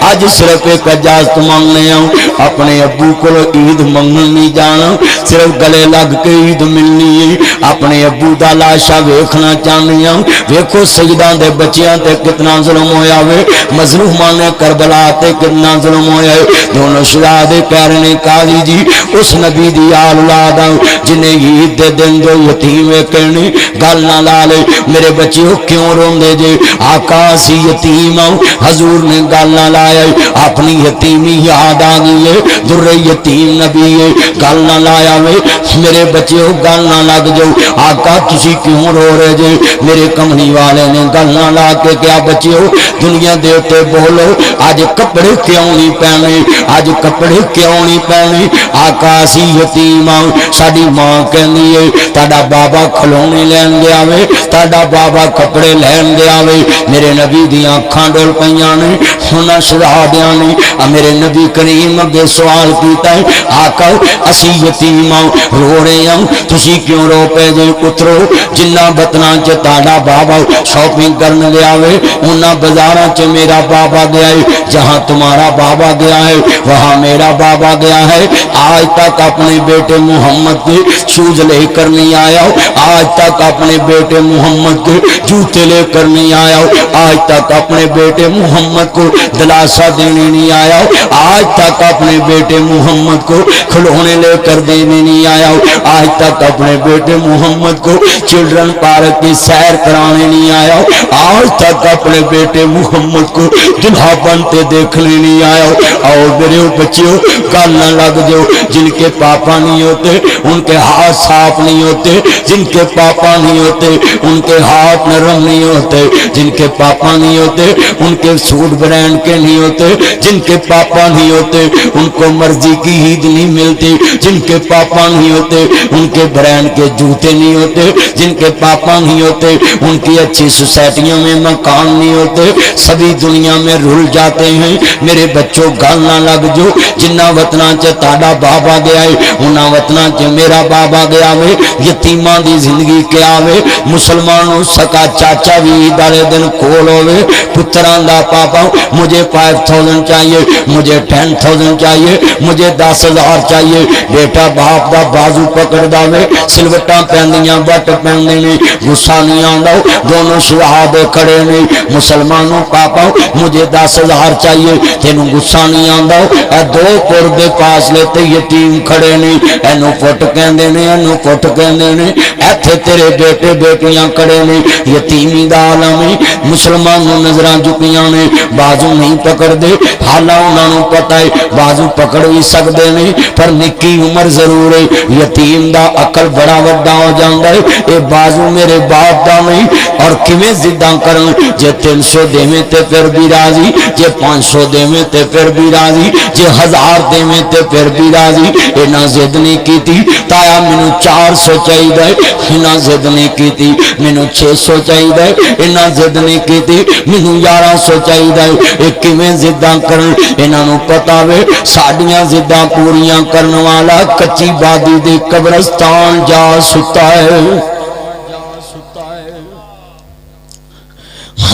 اج صرف ایک اجازت مانگنے آؤں اپنے ابو کو عید منگن نہیں جانا صرف گلے لگ کے عید ملنی ہے اپنے ابو دا لاشا ویکھنا چاہنی ہوں ویکھو سجدہ دے بچیاں تے کتنا ظلم ہویا وے مظلومان کربلا تے کتنا ظلم ہویا ہے دونوں شہادے کہہ رہے ہیں قاضی جی اس نبی دی آل اولاد جنہیں عید دے دن جو یتیم کہنے گل نہ لا لے میرے بچیوں کیوں روندے جے آقا سی یتیم حضور نے گل نہ لایا اپنی یتیمی یاد آ گئی ہے در یتیم نبی ہے گل نہ لایا وے میرے بچیوں گل نہ لگ جو آقا تسی کیوں رو رہے جے میرے کمنی والے نے گل نہ لا کے کیا بچیوں دنیا دے تے بولو آج کپڑے کیوں نہیں پہنے آج کپڑے کیوں نہیں پہنے آقا سی یتیم ساڈی ماں کہندی ہے تاڈا بابا کھلونے لین گیا وے تاڈا بابا کپڑے لین گیا وے میرے نبی دیاں اکھاں ڈول پیاں نے ہونا شہادیاں نے میرے نبی کریم اگے سوال کیتا ہے آقا اسی یتیم رو رہے ہیں تسی کیوں رو پے جے پترو جنہ بتنا چ تاڈا بابا شاپنگ کرنے گیا وے انہاں بازاراں چ میرا بابا گیا ہے جہاں تمہارا بابا گیا ہے وہاں میرا بابا گیا ہے آج تک اپنے بیٹے محمد کے شوز لے کر نہیں آیا آج تک اپنے بیٹے محمد کے جوتے لے کر نہیں آیا آج تک اپنے بیٹے محمد کو دلاسا دینے نہیں آیا آج تک اپنے بیٹے محمد کو کھلونے لے کر دینے نہیں آیا آج تک اپنے بیٹے محمد کو چلڈرن پارک کی سیر کرانے نہیں آیا آج تک اپنے بیٹے محمد کو دلہا بنتے دیکھنے نہیں آیا اور میرے بچیوں گل نہ لگ جو جن کے پاپا نہیں ہوتے ان کے ہاتھ صاف نہیں ہوتے جن کے پاپا نہیں ہوتے ان کے ہاتھ نرم نہیں ہوتے جن کے پاپا نہیں ہوتے ان کے سوٹ برانڈ کے نہیں ہوتے جن کے پاپا نہیں ہوتے ان کو مرضی کی عید نہیں ملتی جن کے پاپا نہیں ہوتے ان کے برانڈ کے جوتے نہیں ہوتے جن کے پاپا نہیں ہوتے ان کی اچھی سوسائٹیوں میں مکان نہیں ہوتے سبھی دنیا میں رل جاتے ہیں میرے بچوں گل نہ لگ جو جنہ وطنہ چ تاڈا بابا گیا ہے انہاں وطنہ چ میرا بابا گیا وے یتیماں دی زندگی کیا وے مسلمانوں سکا چاچا دا بھی عید والے دن کول ہوے پتران دا پاپا مجھے 5000 چاہیے مجھے 10,000 چاہیے مجھے 10,000 چاہیے بیٹا باپ دا بازو پکڑ داوے سلوٹاں پہندیاں بٹ پہندے نے غصہ نہیں آندا دونوں صحابے کھڑے نے مسلمانوں پاپا مجھے 10,000 چاہیے تینوں غصہ نہیں آندا اے دو قربے فاصلے تے یتیم کھڑے نے اینو پٹ کہندے نے اینو پٹ کہندے نے ایتھے تیرے بیٹے بیٹیاں کھڑے نے یتیمی دا عالم مسلمانوں نظراں جھکیاں نے بازو نہیں پکڑ دے حالاں انہاں نوں پتہ ہے بازو پکڑ بھی سکدے نے پر نکی عمر ضرور ہے یتیم دا عقل بڑا وڈا ہو جاندا ہے اے بازو میرے باپ دا نہیں اور کیویں ضداں کرن جے 300 دیویں تے پھر بھی راضی جے 500 دیویں تے پھر بھی راضی جے 1000 دیویں تے پھر بھی راضی انہاں ضد نہیں کیتی تایا مینوں 400 چاہیے انہاں ضد نہیں کیتی مینوں 600 چاہیے انہاں ضد نہیں کیتی مینوں 1100 چاہیے اے کیویں ضداں کرن انہاں نوں پتہ وے ساڈیاں ضداں پوریاں کرن والا کچی بادی دے قبرستان جا ستا ہے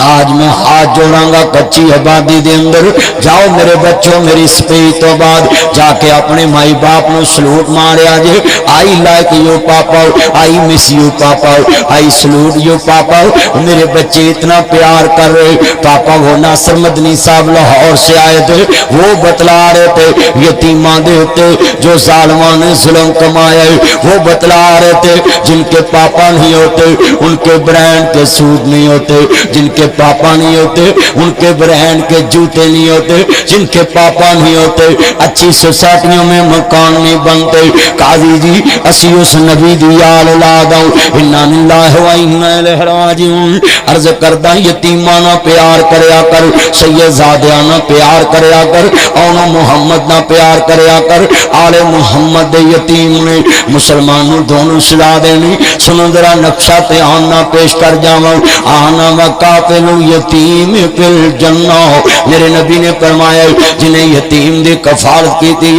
آج میں ہاتھ جوڑاں گا کچی آبادی دے اندر جاؤ میرے بچوں میری سپیچ تو بعد جا کے اپنے مائی باپ نو سلوٹ ماریا جے I like you papa I miss you papa I salute you papa میرے بچے اتنا پیار کر رہے پاپا وہ ناصر مدنی صاحب لاہور سے آئے تھے وہ بتلا رہے تھے یتیماں دے ہوتے جو ظالمان نے ظلم کمایا وہ بتلا رہے تھے جن کے پاپا نہیں ہوتے ان کے برینڈ کے سود نہیں ہوتے جن کے پاپا نہیں ہوتے ان کے برہن کے جوتے نہیں ہوتے جن کے پاپا نہیں ہوتے اچھی سوسائٹیوں میں مکان نہیں بنتے قاضی جی اسی اس نبی دی آل اولاد انا للہ و انا الیہ راجعون عرض کردہ یتیمانہ پیار کریا کر سیدزادیانہ پیار کریا کر اون محمد نہ پیار کریا کر آل محمد دے یتیم نے مسلمانوں دونوں سلا دینی سنو ذرا نقشہ تے آنا پیش کر جاؤں آنا وقافل یتیم فی الجنہ میرے نبی نے فرمایا جنہیں یتیم دی کفالت کی تھی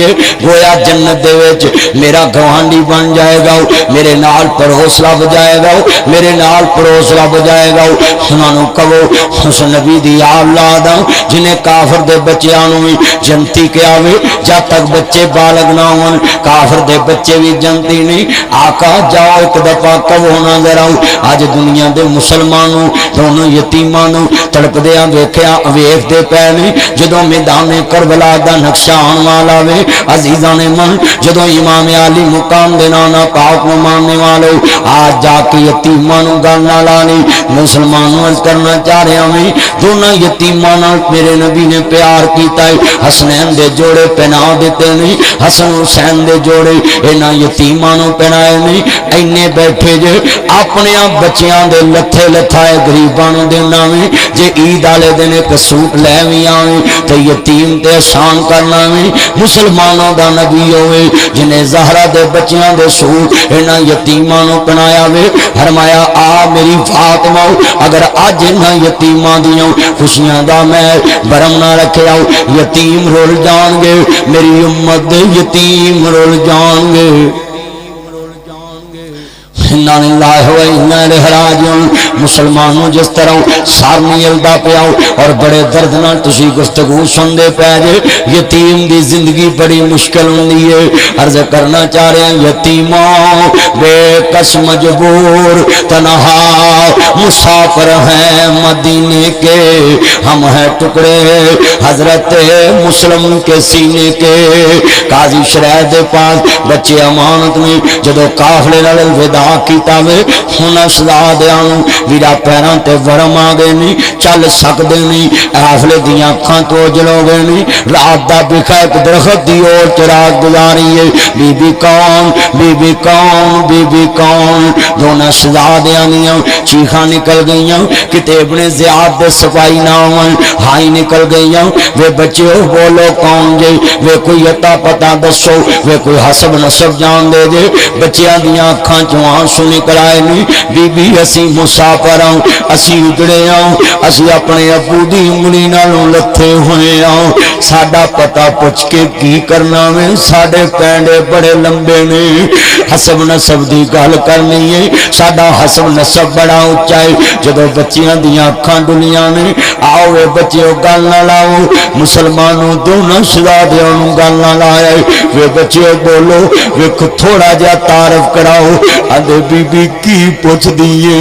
گویا جنت دے وچ میرا گوانڈی بن جائے گا میرے نال پڑوس لب جائے گا میرے نال پڑوس لب جائے گا انہوں کہو اس نبی دی اولاد جنہیں کافر دے بچیاں نوں جنتی کیا وے جب تک بچے بالغ نہ ہون کافر دے بچے بھی جنتی نہیں آقا جاؤ ایک دفعہ کہو نہ ذرا آج دنیا دے مسلمانوں دونوں یتیمانوں تڑپ دیا ویکھیا ویکھ دے پے نہیں جدوں میدان کربلا دا نقشہ آن والا وے عزیزاں نے من جدوں امام علی مقام دے نانا پاک نو ماننے والے آج جا کے یتیمانوں گل نہ لانی مسلمانوں عرض کرنا چاہ رہا میں دونوں یتیمانوں میرے نبی نے پیار کیتا ہے حسنین دے جوڑے پہنا دیتے نہیں حسن حسین دے جوڑے انہاں یتیمانوں پہنائے نہیں اینے بیٹھے جے اپنے بچیاں دے لتھے لتھائے غریبانوں دے ناویں جے عید والے دن ایک سوٹ لے وی آویں تے یتیم تے احسان کرنا ویں مسلمانوں دا نبی ہوئے جنہیں زہرا دے بچیاں دے سوٹ انہاں یتیماں نوں پہنایا وے فرمایا آ میری فاطمہ اگر اج انہاں یتیماں دیاں خوشیاں دا میں برم نہ رکھیا یتیم رول جان گے میری امت دے یتیم رول جان گے انا للہ و انا الیہ راجعون مسلمانوں جس طرح سار نیلدا پیاؤ اور بڑے درد نال تسی گفتگو سن دے پے جے یتیم دی زندگی بڑی مشکل ہوندی ہے عرض کرنا چاہ رہے ہیں یتیموں بے کس مجبور تنہا مسافر ہیں مدینے کے ہم ہیں ٹکڑے حضرت مسلم کے سینے کے قاضی شرح دے پاس بچے امانت میں جدو قافلے نال الوداع کیتا وے ہن سلا دیاں ویرا پیراں تے ورم آ گئے نہیں چل سکدے نہیں قافلے دیاں اکھاں تو اجل ہو گئے نہیں رات دا بکھا ایک درخت دی اور چراغ گزاری ہے بی بی کون بی بی کون بی بی کون دونوں سلا دیاں نیاں چیخاں نکل گئیاں کتے ابن زیاد دے صفائی ناون ہائی نکل گئیاں وے بچے بولو کون جے وے کوئی عطا پتہ دسو وے کوئی حسب نسب جان دے جے بچیاں دیاں اکھاں چوں سو نکل آئے نہیں بی بی اسی مسافر آؤں اسی اجڑے آؤں اسی اپنے ابو دی انگلی نالوں لتھے ہوئے آؤں ساڈا پتہ پوچھ کے کی کرنا میں ساڈے پینڈے بڑے لمبے نے حسب نسب دی گل کرنی ہے ساڈا حسب نسب بڑا اونچا ہے جدو بچیاں دیاں اکھاں ڈلیاں نے آؤ وے بچیو گل نہ لاؤ مسلمانوں دونوں شہزادیاں نوں گل نہ لائے وے بچیو بولو ویکھو تھوڑا جا تعارف کراؤ آدھے بی بی کی پوچھ دیئے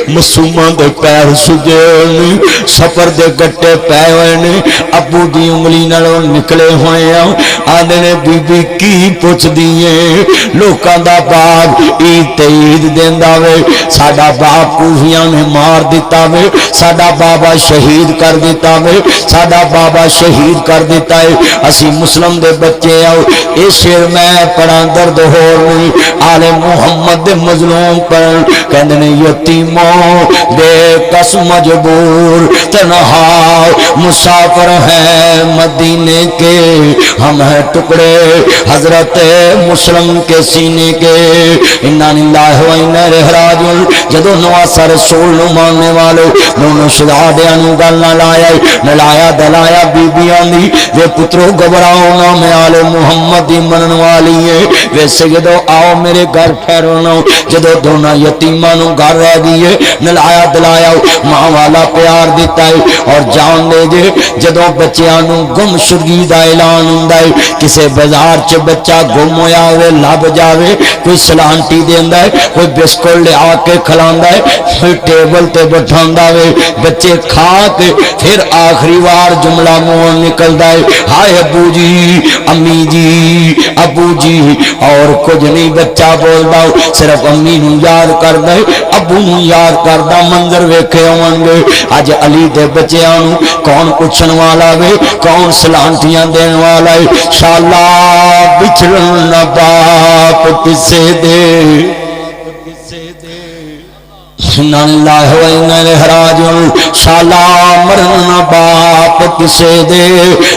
مسوماں دے پیر سجے نے سفر دے گٹے پے ہوئے نے ابو دی انگلی نالوں نکلے ہوئے ہیں آدھے نے بی بی کی پوچھ دیئے لوکاں دا باپ عید تے عید دیندا وے ساڈا باپ کوفیاں نے مار دیتا وے ساڈا بابا شہید کر دیتا وے ساڈا بابا شہید کر دیتا ہے اسی مسلم دے بچے آؤ اے شیر میں پڑھا درد ہو رہی آل محمد دے مظلوم پر کہندے نے یتیموں بے کس مجبور تنہا مسافر ہیں مدینے کے ہم ہیں ٹکڑے حضرت مسلم کے سینے کے انا للہ و انا الیہ راجعون جدو نواسا رسول نو ماننے والو دونوں شہزادیاں نو گل نہ لایا نہ لایا دلایا بیبیاں دی وے پترو گھبراؤ نہ میں آل محمد دی منن والی ہے وے سیدو آؤ میرے گھر ٹھہرو نہ جدو دونوں یتیماں نو گھر رہ گئے نہ لایا دلایا ماں والا پیار دیتا ہے اور جان دے جے جدو بچیاں نو گم شدگی دا اعلان ہوندا ہے کسے بازار چ بچہ گم ہویا ہوئے لب جاوے کوئی سلانٹی دیندا ہے کوئی بسکٹ لے آ کے کھلاندا ہے کوئی ٹیبل تے بٹھاندا وے بچے کھا کے پھر آخری وار جملہ منہ نکلدا ہے ہائے ابو جی امی جی ابو جی اور کچھ نہیں بچہ بولدا صرف امی نو یاد کردا ہے ابو نو یاد کردا منظر ویکھے ہون گے اج علی دے بچیاں نو کون پوچھن والا وے کون سلانٹیاں دین والا ہے شالا بچھڑن نہ باپ کسے دے انا للہ و انا الیہ راجعون شالا مرن باپ کسے دے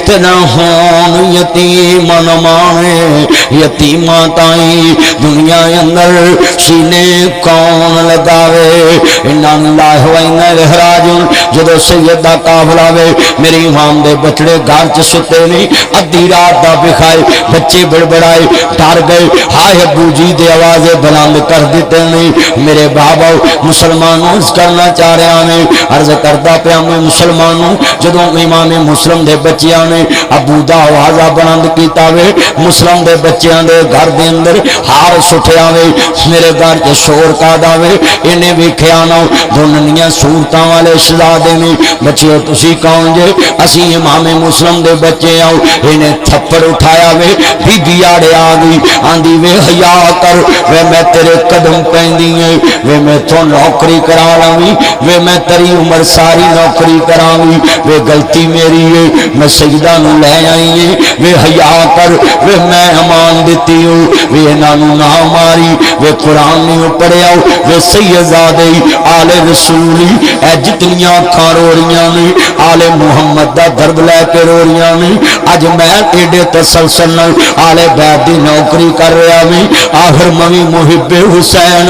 تے نہ ہون یتیم نہ مانے یتیماں تائیں دنیا اندر سینے کون لگاوے انا للہ و انا الیہ راجعون جدو سید دا قافلہ وے میری امام دے بچڑے گھر چ ستے نہیں ادھی رات دا بکھائے بچے بڑبڑائے ڈر گئے ہائے ابو جی دے آوازیں بلند کر دیتے نہیں میرے بابا مسلمانوں اس کرنا چاہ رہا نے عرض کرتا پیا میں مسلمانوں جدوں امام مسلم دے بچیاں نے ابو دا آوازہ بلند کیتا وے مسلم دے بچیاں دے گھر دے اندر ہار سٹھیا وے میرے گھر کے شور کا داوے انہیں بھی کھیانا دوننیاں صورتاں والے شہزادے نے بچے تسی کون جے اسی امام مسلم دے بچے آؤ انہیں تھپڑ اٹھایا وے بی بی آڑے آگئی آندھی وے حیا کر وے میں تیرے قدم پہندی ہیں وے میں تو نوکری کرا لاوی وے میں تری عمر ساری نوکری کراوی وے غلطی میری ہے میں سجدہ نو لے آئی ہے وے حیا کر وے میں امان دیتی ہوں وے نانو نہ ماری وے قرآن نہیں پڑھیا وے سیدزادے آل رسولی اے جتنیاں کھا رو رہیاں نے آل محمد دا درد لے کے رو رہیاں نے اج میں ایڈے تسلسل آل بیت دی نوکری کر رہا میں آخر ممی محب حسین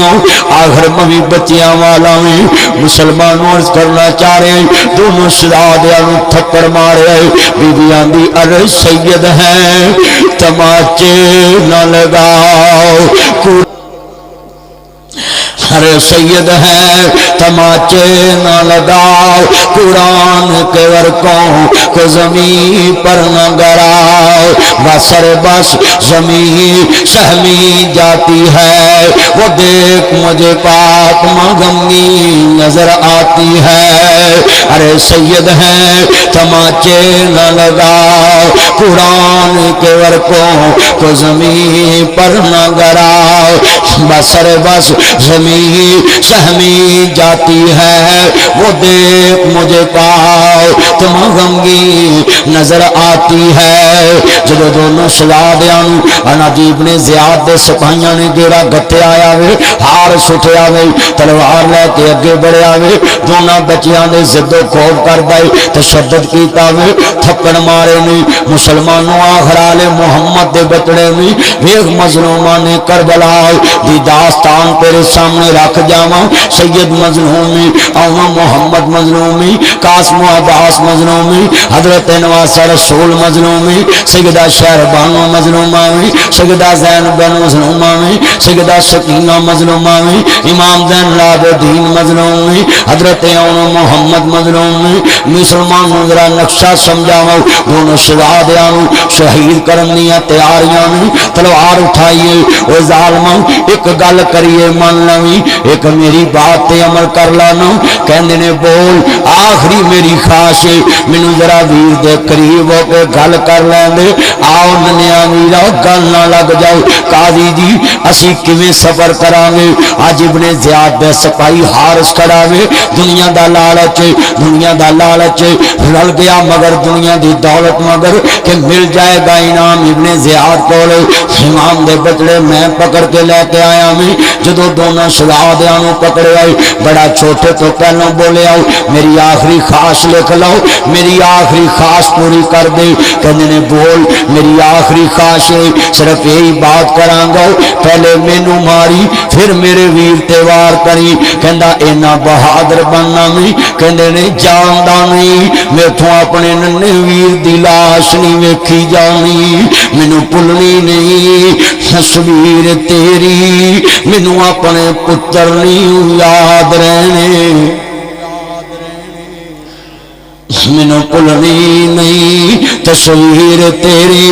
آخر ممی بچیاں والا میں مسلمانوں عرض کرنا چاہ رہے ہیں دونوں شہزادیاں نو تھپڑ مارے بیویاں دی عرض سید ہیں تماچے نہ لگاؤ ارے سید ہیں تماچے نہ لگاؤ قرآن کے ورقوں کو زمین پر نہ گراؤ بسر بس زمین سہمی جاتی ہے وہ دیکھ مجھے پاک مغمی نظر آتی ہے ارے سید ہیں تماچے نہ لگاؤ قرآن کے ورقوں کو زمین پر نہ گراؤ بسر بس زمین سہمی جاتی ہے وہ دیکھ مجھے پاؤ تم غمگی نظر آتی ہے جب دونوں شہزادیاں اناجیب نے زیاد دے سپاہیاں نے گیرا گتے آیا وے ہار سٹیا وے تلوار لے کے اگے بڑھیا وے دونوں بچیاں دے زد و خوف کر دے تشدد کیتا وے تھپڑ مارے نے مسلمانوں آخر آلے محمد دے بچڑے میں ویغ مظلومہ نے کربلا دی داستان تیرے سامنے رکھ جاواں سید مظلومی اوہ محمد مظلومی قاسم و عباس مظلومی حضرت نواسہ رسول مظلومی سیدہ شہربانو مظلومہ میں سیدہ زینب بن مظلومہ میں سیدہ سکینہ مظلومہ میں امام زین العابدین مظلومی حضرت اونو محمد مظلومی مسلمان ذرا نقشہ سمجھاؤ دونوں شہزادیاں شہید کرنی تیاریاں تلوار اٹھائیے او ظالماں ایک گل کریے من لوی ایک میری بات تے عمل کر لانا کہندے نے بول آخری میری خواہش مینوں ذرا ویر دے قریب ہو کے گل کر لیندے آؤ ننیا ویرا گل نہ لگ جاؤ قاضی جی اسی کیویں سفر کرانگے اج ابن زیاد دے سپاہی حارس کھڑا وے دنیا دا لالچ رل گیا مگر دنیا دی دولت مگر کہ مل جائے گا انعام ابن زیاد کول امام دے بچڑے میں پکڑ کے لے کے آیا میں جدو دونوں شہزادیاں نو پکڑے آئے بڑا چھوٹے تو پہلوں بولے آؤ میری آخری خواہش لکھ لو میری آخری خواہش پوری کر دے کہنے نے بول میری آخری خواہش ہے صرف یہی بات کرانگا پہلے مینو ماری پھر میرے ویر تیوار کری کہندہ اینا بہادر بننا میں کہندے نے جاندہ نہیں میں تو اپنے ننے ویر دی لاش نہیں ویکھی جانی مینو پلنی نہیں تصویر تیری مینو اپنے پتر نہیں یاد رہنے مینو پلنی نہیں تصویر تیری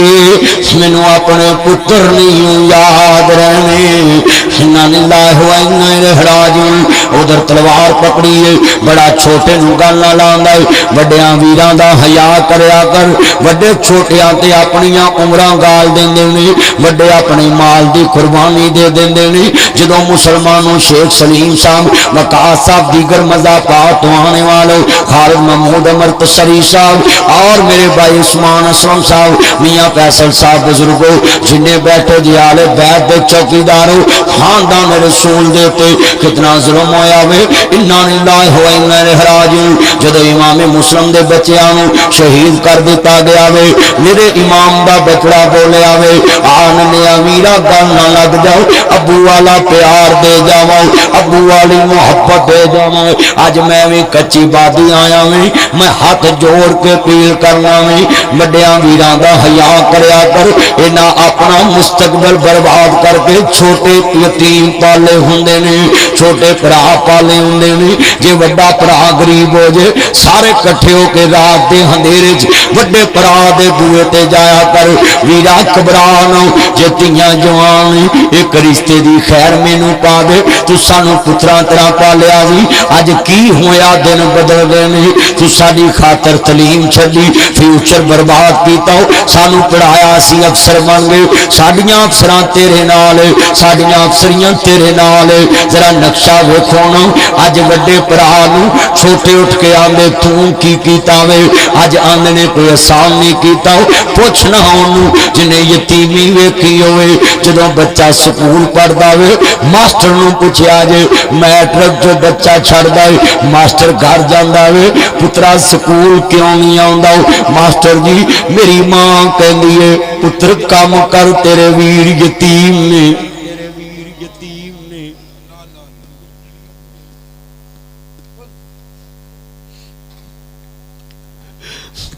مینو اپنے پتر نہیں یاد رہنے انا للہ و انا الیہ راجعون ادھر تلوار پکڑیے بڑا چھوٹے نو گل نہ لاندا وڈیاں ویراں دا حیا کریا کر وڈے چھوٹیاں تے اپنیاں عمراں گال دیندے نے وڈے اپنی مال دی قربانی دے دیندے نے جدوں مسلمانوں شیخ سلیم صاحب وقاص صاحب دیگر مضافات آنے والے خالد محمود عمر تشریح صاحب اور میرے بھائی عثمان اسلم صاحب میاں فیصل صاحب بزرگوں جنہیں بیٹھے جی آلے بیت دے چوکیداروں خاندان رسول دیتے کتنا ظلم ہویا وے انا للہ و انا الیہ راجعون جدو امام مسلم دے بچیاں شہید کر دیتا گیا وے میرے امام دا بچڑا بولے آوے آن نے امیرہ گل نہ لگ جاؤ ابو والا پیار دے جاؤ ابو والی محبت دے جاؤ آج میں بھی کچی بادی آیا میں ہاتھ جوڑ کے پیل کرنا میں بڑیاں ویران دا حیا کریا کر انہاں اپنا مستقبل برباد کر کے چھوٹے یتیم پالے ہوندے نے چھوٹے پرا پالے ہوندے نے جے وڈا پرا غریب ہو جے سارے کٹھے ہو کے رات دے اندھیرے وڈے پرا دے بوئے تے جایا کر ویرا گھبرانا جے تیاں جوان ایک رشتے دی خیر مینوں پا دے تو سانو پتراں طرح پالیا وی اج کی ہویا دن بدل گئے نے تو ساری خاطر تعلیم چھڈی فیوچر برباد کیتا سانو پڑھایا سی افسر بن گئے ساڈیاں افسراں تیرے نال ساڈیاں افسریاں تیرے نال ذرا نقشہ ویکھو نا اج وڈے بھرا نو چھوٹے اٹھ کے آندے تو کی کیتا وے اج آندے نے کوئی احسان نہیں کیتا پوچھنا اونوں جنے یتیمی ویکھی ہوئے جدوں بچہ سکول پڑھدا وے ماسٹر نو پوچھیا جے میٹرک جو بچہ چھڑدا ہے ماسٹر گھر جاندا وے پترا سکول کیوں نہیں آندا ماسٹر جی میری ماں کہندی ہے پتر کام کر تیرے ویر یتیم نے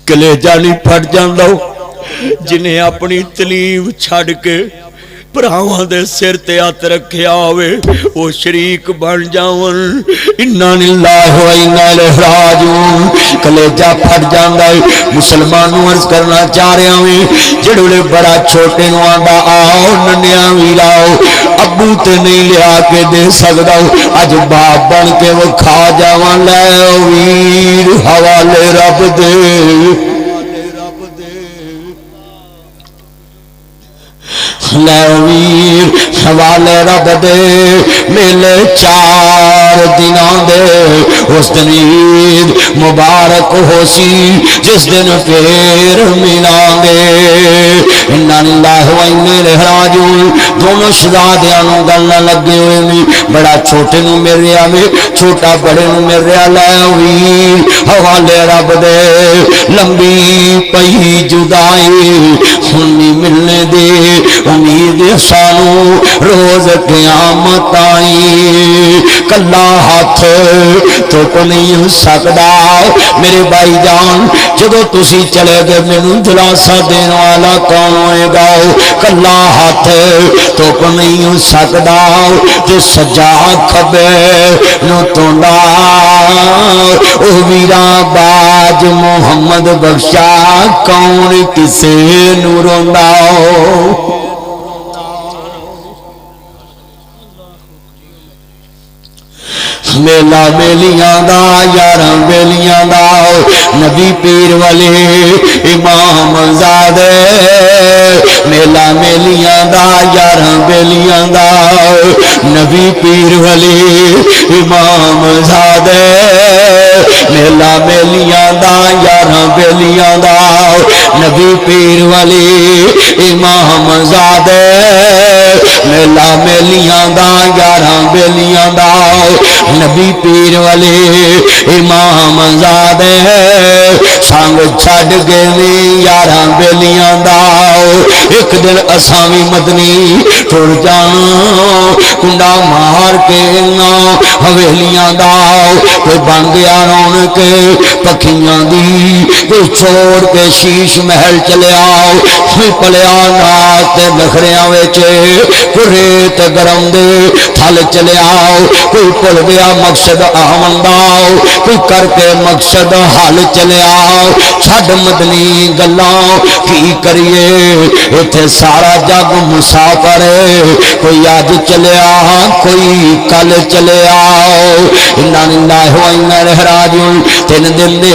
کلیجہ نہیں پھٹ جاندا جنہیں اپنی تعلیم چھڑ کے پراواں دے سر تے ہاتھ رکھیا ہوئے وہ شریک بن جاون انا للہ و انا الیہ راجعون کلیجہ پھٹ جاندا ہے مسلمانوں عرض کرنا چاہ رہے ہیں جڑے بڑا چھوٹے نو آندا آؤ ننیا ویلاؤ ابو تے نہیں لیا کے دے سکدا اج باپ بن کے وہ کھا جاواں لے ویر حوالے رب دے لے ویر حوالے رب دے میلے 4 دنوں دے اس دن عید مبارک ہو سی جس دن پھر ملان گے انا للہ و انا الیہ راجعون دونوں شہزادیاں نوں گل نہ لگے ہوئے نہیں بڑا چھوٹے نوں مل رہا میں چھوٹا بڑے نوں مل رہا لے ہوئی حوالے رب دے لمبی پئی جدائی ہن نہیں ملنے دے امید سانو روز قیامت آئی کلا ہاتھ تو کو نہیں سکدا میرے بھائی جان جدو تسی چلے گئے مینوں دلاسا دین والا کون ہوئے گا کلا ہاتھ تو کو نہیں سکدا تے سجا کھبے نو توندا او ویرا باج محمد بخشا کون کسے نو روندا میلا میلیاں دا یاراں بیلیاں دا نبی پیر والے امام زادے میلا میلیاں دا یاراں بیلیاں دا نبی پیر والے امام زادے میلا میلیاں دا یاراں بیلیاں دا نبی پیر والے امام زادے میلا میلیاں دا یاراں بیلیاں دا نبی پیر والے امام زادے سانگ چھڑ گئے نی یاراں بیلیاں دا ایک دن اساں وی مدنی ٹر جانا کنڈا مار کے نا حویلیاں دا کوئی بن گیا رونق پکھیاں دی کوئی چھوڑ کے شیش محل چلے آؤ کوئی پلیا نات نخریاں ویچے کوئی ریت گرم دے تھل چلے آؤ کوئی پل گیا مقصد آمن داؤ کوئی کر کے مقصد حال چلے آؤ چھڑ مدنی گلاں کی کریے ایتھے سارا جگ مسافر ہے کوئی آج چلے آ کوئی کل چلے آؤ انا للہ و انا الیہ راجعون 3 دن دے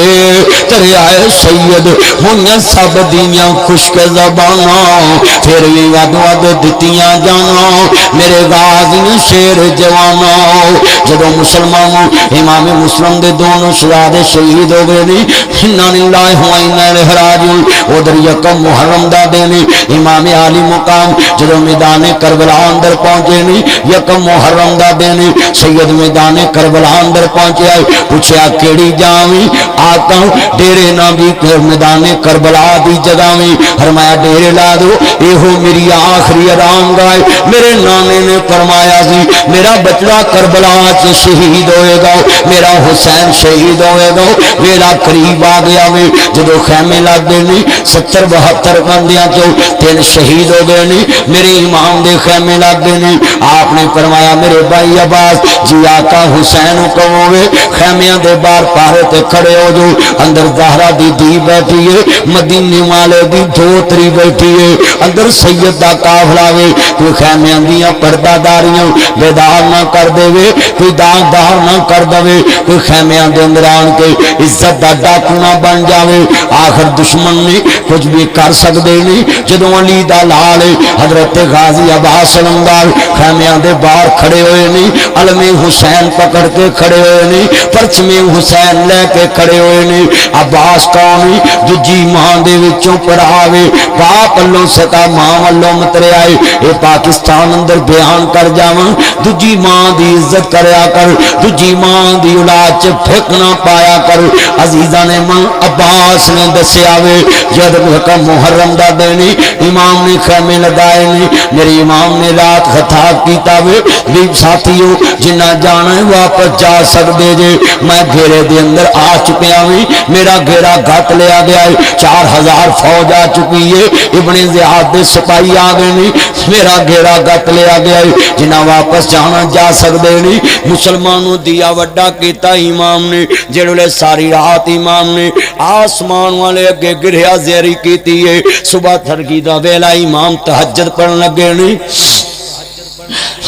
دریائے سید ہویاں سب دیاں خشک زباناں پھر بھی ود ود دتیاں جانا میرے غازی شیر جواناں جدو مسلمانوں امام مسلم دے دونوں شہزادے شہید ہو گئے نے انا للہ و انا الیہ راجعون ادھر یکم محرم دا دن امام عالی مقام جدو میدان کربلا اندر پہنچے نے یکم محرم دا دن سید میدان کربلا اندر پہنچے آئے پوچھا کیڑی جاویں آقا ڈیرے نہ بھی میدان کربلا دی جگہ میں فرمایا ڈیرے لا دو اے ہو میری آخری آرام گاہ میرے نانے نے فرمایا سی میرا بچڑا کربلا چ شہید ہوئے گا میرا حسین شہید ہوئے گا میرا قریب آ گیا میں جدو خیمے لگ گئے نہیں 70-72 بندیاں چو 3 شہید ہو گئے نہیں میرے امام دے خیمے لگ گئے نہیں آپ نے فرمایا میرے بھائی عباس جی آقا حسین حکم ہوئے خیمیاں دے بار پارے تے کھڑے ہو جو اندر زہرا دی دی بیٹھی ہے مدینے والے دی دھوتری بیٹھی ہے اندر سید دا قافلہ وے کوئی خیمیاں دیاں پردہ داریاں بیدار نہ کر دے وے کوئی داغدار نہ کر دے کوئی خیمیاں دے اندر آن کے عزت دا ڈاکو نہ بن جاوے آخر دشمن نے کچھ بھی کر سکتے نہیں جدو علی دا لال حضرت غازی عباس سلمدار خیمیاں دے باہر کھڑے ہوئے نہیں علم حسین پکڑ کے کھڑے ہوئے نہیں پرچم حسین لے کے کھڑے ہوئے نہیں عباس قومی دجی ماں دے وچوں پڑھاوے باپ اللہ ستا ماں اللہ مترے آئے اے پاکستان اندر بیان کر جاواں دجی ماں دی عزت کریا کر دجی ماں دی اولاد چ پھکنا پایا کر عزیزاں نے من عباس نے دسیا وے جد محرم دا دینی امام نے خیمے لگائے نہیں میرے امام نے رات خطاب کیتا وے بھی ساتھیو جنہ جانا ہے واپس جا سکتے جے میں گھیرے دے اندر آ چکیا ہوئی میرا گھیرا گھٹ لیا گیا ہے 4000 فوج آ چکی ہے ابن زیاد دے سپاہی آ گئے نہیں میرا گھیرا گھٹ لیا گیا ہے جنہ واپس جانا جا سکتے نہیں مسلمانوں دیا وڈا کیتا امام نے جڑے ساری رات امام نے آسمان والے اگے گریا زیری کیتی ہے صبح تھرکی دا ویلا امام تہجد پڑھن لگے نہیں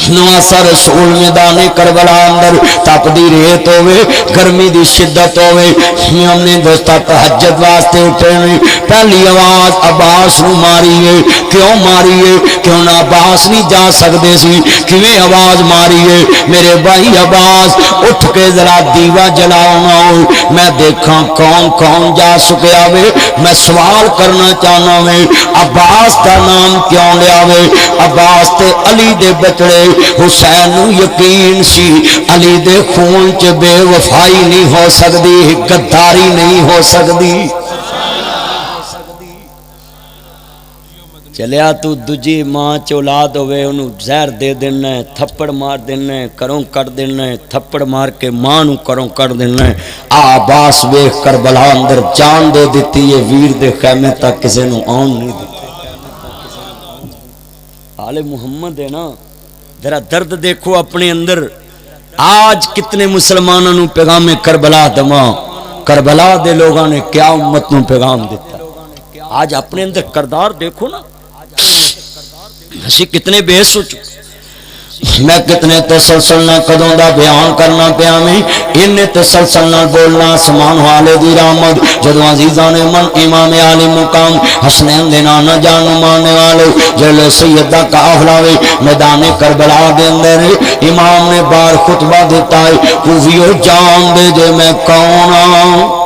نواسا رسول میدان کربلا اندر تپ دی ریت ہوے گرمی دی شدت ہوے ہم نے دوستا تہجد واسطے اٹھے نے پہلی آواز عباس نو ماری ہے کیوں ماری ہے کیوں نہ عباس نہیں جا سکدے سی کیویں آواز ماری ہے میرے بھائی عباس اٹھ کے ذرا دیوا جلاؤ نہ میں دیکھاں کون کون جا سکیا وے میں سوال کرنا چاہنا وے عباس دا نام کیوں لیا وے عباس تے علی دے بچڑے حسین نو یقین سی علی دے خون چ بے وفائی نہیں ہو سکدی غداری نہیں ہو سکدی چلیا تو دجی ماں چ اولاد ہوئے انہوں زہر دے دینا ہے تھپڑ مار دینا ہے کروں کٹ دینا ہے تھپڑ مار کے ماں نو کروں کٹ دینا ہے عباس ویکھ کربلا اندر جان دے دیتی ہے ویر دے خیمے تک کسے نو آن نہیں دیتی آل محمد ہے نا ذرا درد دیکھو اپنے اندر آج کتنے مسلمانوں نو پیغام کربلا دما کربلا دے لوگاں نے کیا امت نو پیغام دیتا آج اپنے اندر کردار دیکھو نا اسی کتنے بے سوچ میں کتنے تسلسل نہ قدوں دا بیان کرنا پیا میں انہیں تسلسل نہ بولنا سمان والے دی رحمت جدو عزیزان من امام علی مقام حسنین دے نانا جان ماننے والے جلے سیدہ قافلہ وے میدان کربلا دے اندر امام نے بار خطبہ دیتا ہے کوفیو جان دے جے میں کون آؤں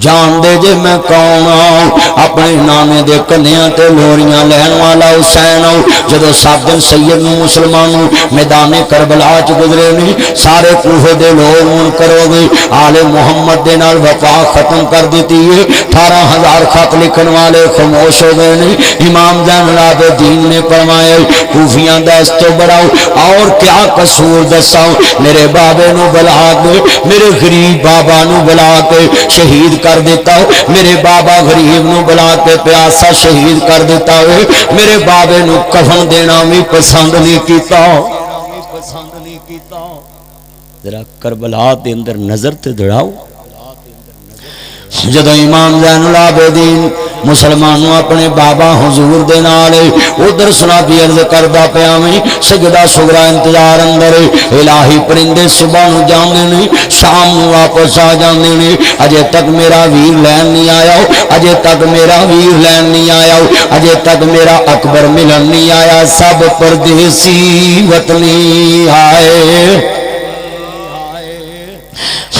جان دے جے میں کون آؤں اپنے نامے دے کنیاں تے لوریاں لہن والا حسین آؤں جدو 7 دن سید مسلمانوں میدان کربلا چ گزرے نہیں سارے کوفے دے لوگ من کرو گے آل محمد دے نال وفا ختم کر دیتی ہے 18,000 خط لکھن والے خاموش ہو گئے نہیں امام زین العابدین نے فرمایا کوفیاں دا اس تو بڑھاؤ اور کیا قصور دساؤ میرے بابے نو بلا کے میرے غریب بابا نو بلا کے شہید کر دیتا ہو میرے بابا غریب نو بلا کے پیاسا شہید کر دیتا ہو میرے بابے نو کفن دینا بھی پسند نہیں کیتا ذرا کربلا دے اندر نظر تے دڑاؤ جدو امام زین العابدین مسلمانوں اپنے بابا حضور دے نال ادھر سنا بھی عرض کردا پیا میں سجدہ سغرا انتظار اندر الہی پرندے صبح نو جاندے نے شام نو واپس آ جاندے نے اجے تک میرا ویر لین نہیں آیا اجے تک میرا ویر لین نہیں آیا اجے تک میرا اکبر ملن نہیں آیا سب پردیسی وطنی آئے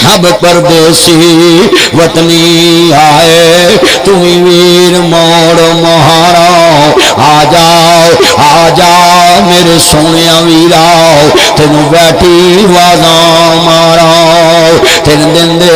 سب پردیسی وطنی آئے تمہیں ویر موڑ مہارا آ جاؤ میرے سونے ویراؤ تینوں بیٹھی وازاں مارا تین دن دے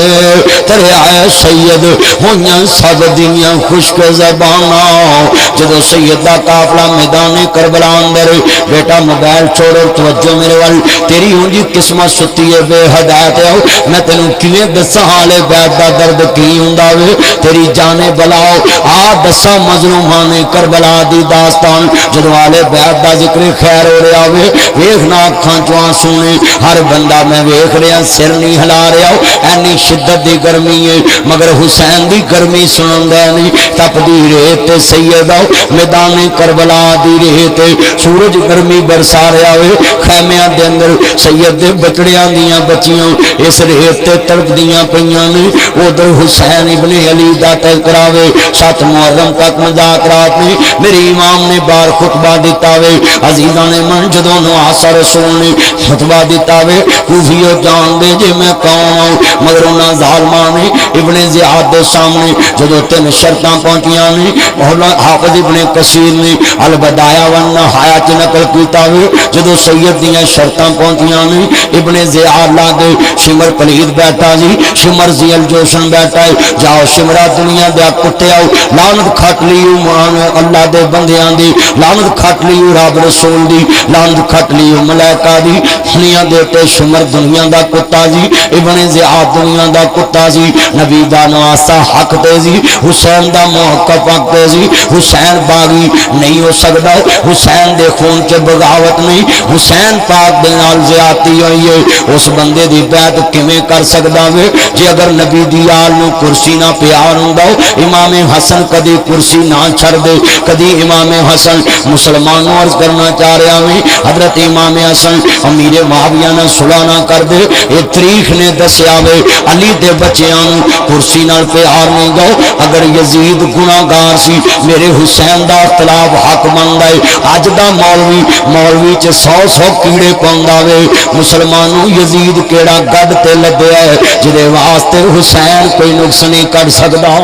تیرے آئے سید ہویاں سب دنیا خشک زباناں جدو سید دا قافلہ میدان کربلا اندر بیٹا موبائل چھوڑو توجہ میرے وال تیری ہونجی قسمت ستی ہے بے ہدایت ہو میں تینوں کیویں دساں حالے بیت دا درد کی ہوندا وے تیری جانے بلاؤ آ دساں مظلومان کربلا دی داستان جدو والے بیت دا ذکر خیر ہو رہا وے ویکھنا اکھاں چوں آنسو نے ہر بندہ میں ویکھ رہا سر نہیں ہلا رہا اینی شدت دی گرمی ہے مگر حسین دی گرمی سنن دے نہیں تپ دی ریت تے سید آؤ میدان کربلا دی ریت سورج گرمی برسا رہا وے خیمیاں دے اندر سید دے بچڑیاں دیاں بچیاں اس ریت تے تڑپ دیاں پیاں نے ادھر حسین ابن علی دا تذکرہ وے 7 محرم تک مذاکرات نے میری امام نے بار خطبہ دیتا وے عزیزاں نے من جدوں نواسا رسول نے خطبہ دیتا وے کوفیو جان دے جے میں کون آؤں مگر انہاں ظالماں نے ابن زیاد دے سامنے جدوں 3 شرطاں پہنچیاں نے مولا حافظ ابن کثیر نے البدایہ والنہایہ چ نقل کیتا وے جدوں سید دیاں شرطاں پہنچیاں نے ابن زیاد لا دے شمر پلید بیٹھا جی شمر زیل جوشن بیٹھا ہے جاؤ شمرہ دنیا دیا کتے آؤ لعنت کھٹ لیو مان اللہ دے بندیاں دی لعنت کھٹ لیو رب رسول رسول دی لانج کھٹ لی ملائکہ دی دنیا دیتے شمر دنیا دا کتا جی ابن زیاد دنیا دا کتا جی نبی دا نواسا حق دے جی حسین دا محقق حق دے جی حسین باغی نہیں ہو سکتا حسین دے خون کے بغاوت نہیں حسین پاک دے نال زیادتی ہوئی ہے اس بندے دی بیعت کیویں کر سکدا وے جے اگر نبی دی آل نو کرسی نہ پیار ہوندا امام حسن کدی کرسی نہ چھڑ دے کدی امام حسن مسلمانوں عرض کرنا چاہ رہا ہوں حضرت امام حسن امیر معاویہ نہ صلح نہ کر دے یہ تاریخ نے دسیا وے علی دے بچیاں نو کرسی نال پیار نہیں گاؤ اگر یزید گناہگار سی میرے حسین دا اختلاف حق بندا ہے اج دا مولوی چ 100 کیڑے پوندا وے مسلمانوں یزید کیڑا گڈ تے لدیا ہے جدے واسطے حسین کوئی نقص نہیں کر سکدا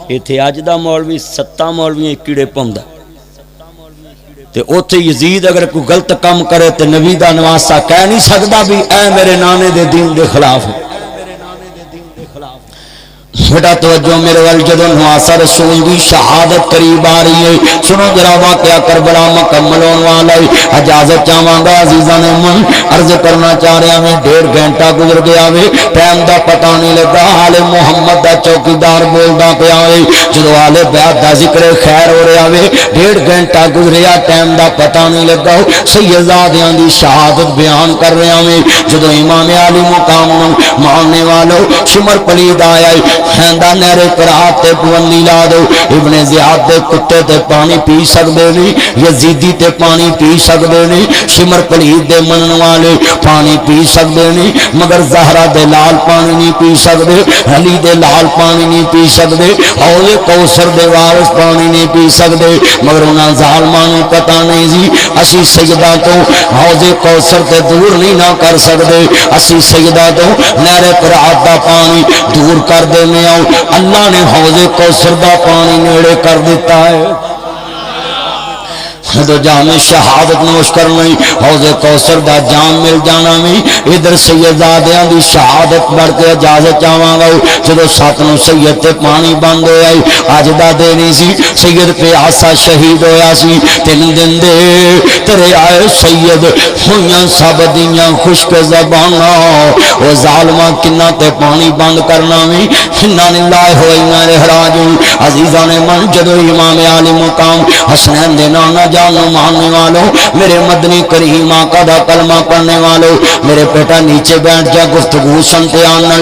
ایتھے اج دا مولوی 7 مولوی کیڑے پوندا تے اوتھے یزید اگر کوئی غلط کام کرے تے نبی دا نواسا کہہ نہیں سکدا بھی اے میرے نانے دے دین دے خلاف ہے بیٹا توجہ میرے وال جدو نواسا رسول دی شہادت قریب آ رہی ہے سنو ذرا واقعہ کربلا مکمل ہونے والا ہے اجازت چاہواں گا عزیزان من عرض کرنا چاہ رہا میں 1.5 گھنٹہ گزر گیا وے ٹائم دا پتہ نہیں لگا حال محمد دا چوکیدار بولدا پیا ہے جدو آل بیعت دا ذکر خیر ہو رہا وے 1.5 گھنٹہ گزریا ٹائم دا پتہ نہیں لگا سیدزادیاں دی شہادت بیان کر رہا میں جدو امام علی مقام نو ماننے والو شمر پلید آیا ہندا نہرے قرات تے پوندی لا دو ابن زیاد دے کتے تے پانی پی سکدے نہیں یزیدی تے پانی پی سکدے نہیں شمر پلید دے منن والے پانی پی سکدے نہیں مگر زہرا دے لال پانی نہیں پی سکدے علی دے لال پانی نہیں پی سکدے حوض کوثر دے وارث پانی نہیں پی سکدے مگر انہاں ظالماں نوں پتہ نہیں سی اسی سیدہ تو حوض کوثر تے دور نہیں نہ کر سکدے اسی سیدہ تو نہر قرات دا پانی دور کر دے اللہ نے حوض کوثر دا پانی نیڑے کر دیتا ہے تو جام شہادت نوش کرنا حوض کوثر دا جام مل جانا میں ادھر سیدزادیاں دی شہادت بڑھ کے اجازت چاہواں گا جدو 7 نو سید تے پانی بند ہویا اج دا دینی سی سید پیاسا شہید ہویا سی 3 دن دے تیرے آئے سید ہویاں سب دیاں خشک زباناں او ظالماں کنہ تے پانی بند کرنا میں انا للہ و انا الیہ راجعون عزیزان من جدو امام علی مقام حسنین دے نانا جانو ماننے والوں میرے مدنی کریم آقا دا کلمہ پڑھنے والوں میرے بیٹا نیچے بیٹھ جا گفتگو سنتے آنا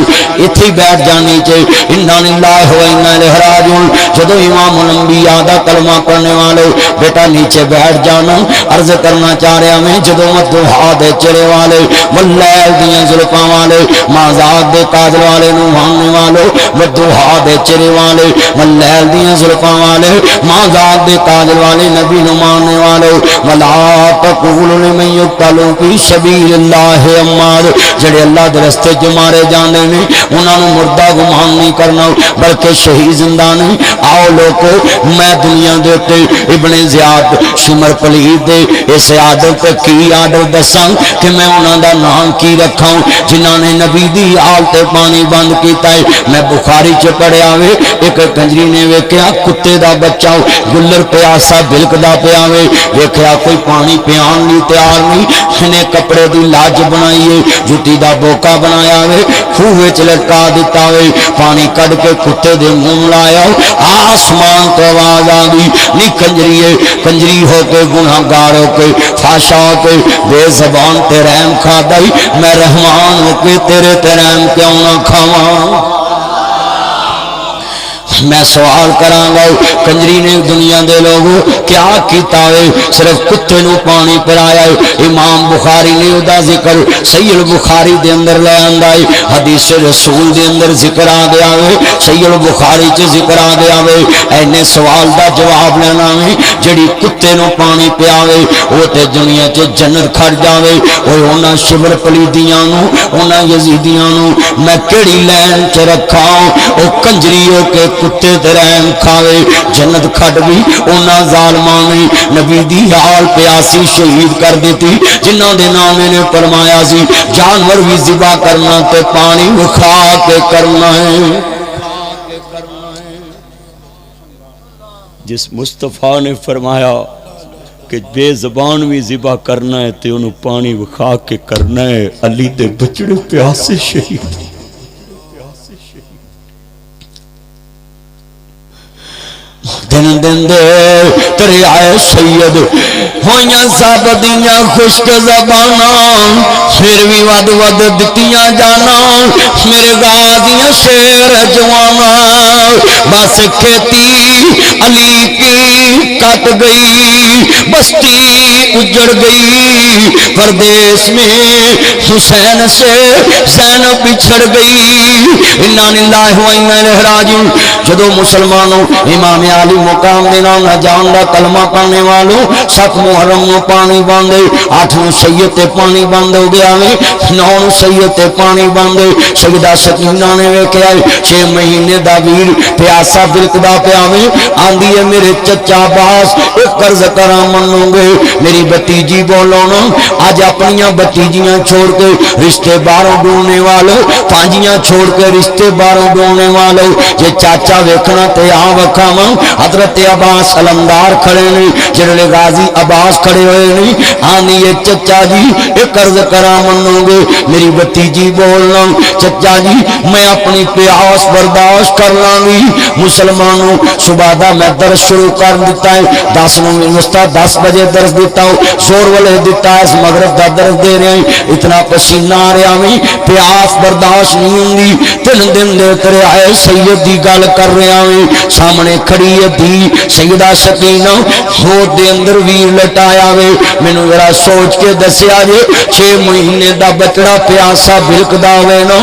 اتھی بیٹھ جا نیچے انا للہ و انا الیہ راجعون جدو امام الانبیاء دا کلمہ پڑھنے والوں بیٹا نیچے بیٹھ جانا عرض کرنا چاہ رہا میں جدو مدوحا دے چرے والے واللیل دیاں ظلفاں والے مازاد دے کاجل والے نو ماننے والوں مدوحا دے چرے والے واللیل دیاں ظلفاں والے مازاد دے کاجل والے نبی نو ماننے والو ولا تقولوا لمن يقتل في سبيل الله اموات جڑے اللہ دے راستے چ مارے جاندے نے انہاں نوں مردہ گمان نہیں کرنا بلکہ شہید زندہ نہیں آؤ لوگو میں دنیا دے تے ابن زیاد شمر پلید دے اس عادت تے کی آرڈر دساں کہ میں انہاں دا نام کی رکھاں جنہاں نے نبی دی آل تے پانی بند کیتا ہے میں بخاری چ پڑھیا وے ایک کنجری نے ویکھیا کتے دا بچہ گلر پیاسا بلکدا پیا وے ویکھیا کوئی پانی پیان نہیں تیار نہیں انہیں کپڑے دی لاج بنائیے جوتی دا بوکا بنایا وے خوہ وچ لٹکا دیتا وے پانی کڈ کے کتے دے منہ لایا آسمان تو آواز آ گئی نی کنجری ہو کے گناہگار ہو کے فحشا ہو کے بے زبان تے رحم کھادائی میں رحمان ہو کے تیرے تے رحم کیوں نہ کھاواں میں سوال کراں گا کنجری نے دنیا دے لوگوں کیا کیتا ہے صرف کتے نو پانی پلایا ہے امام بخاری نے ادا ذکر صحیح البخاری دے اندر لے آندا ہے حدیث رسول دے اندر ذکر آ گیا ہے صحیح البخاری چ ذکر آ گیا ہے اینے سوال دا جواب لینا ہے جڑی کتے نو پانی پیاوے او تے دنیا چ جنت کھڑ جاوے او انہاں شبر پلیدیاں نو انہاں یزیدیاں نو میں کیڑی لین چ رکھاں او کنجری ہو کے کتے درہم کھاوے جنت کھٹ بھی انہاں ظالماں نے نبی دی حال پیاسی شہید کر دیتی جنہاں دے نامے نے فرمایا سی جانور بھی ذبح کرنا تے پانی مکھا کے کرنا ہے جس مصطفیٰ نے فرمایا کہ بے زبان بھی ذبح کرنا ہے تے انہوں پانی وکھا کے کرنا ہے. علی دے بچڑے پیاسے شہید دن دن دے تیرے آئے سید ہویاں زابدیاں خشک زبانا پھر بھی ود ود دتیاں جانا میرے غازیاں شیر جوانا بس کھیتی علی کی کٹ گئی بستی اجڑ گئی پردیس میں حسین سے زینب بچھڑ گئی. انا للہ و انا الیہ راجعون. جدو مسلمانوں امام علی مقام دینا نہ جان دا کلمہ پڑھنے والوں 7 محرم نو پانی باندھے 8 نو سید تے پانی بند ہو گیا وے 9 نو سید تے پانی باندھے. سیدہ سکینہ نے ویکھیا 6 مہینے دا ویر پیاسا بلکدا پیا وے آندی ہے میرے چچا باس ایک قرض کراں منوں گے میری بھتیجی بولو نا اج اپنیاں بھتیجیاں چھوڑ کے رشتے باہروں ڈھونڈنے والوں پانجیاں چھوڑ کے رشتے باہروں ڈھونڈنے والوں جے چاچا ویکھنا تے آ وکھاواں. حضرت عباس علمدار کھڑے نہیں جڑے غازی عباس کھڑے ہوئے نہیں آنی یہ چچا جی ایک قرض کرا منوں گے میری بھتیجی بولنا چچا جی میں اپنی پیاس برداشت کر لانگی. مسلمانوں صبح دا میں درس شروع کر دیتا ہے 10 بجے درس دیتا ہوں زور والے دیتا ہے مغرب دا درس دے رہے ہیں اتنا پسینہ آ رہا میں پیاس برداشت نہیں ہوں گی. 3 دن دے کرے آئے سید دی گل کر رہا میں سامنے کھڑی ہے دی سیدہ سکینہ ہو دے اندر ویر لٹایا وے مینوں ذرا سوچ کے دسیا جے 6 مہینے دا بچڑا پیاسا بلکدا ہوئے نا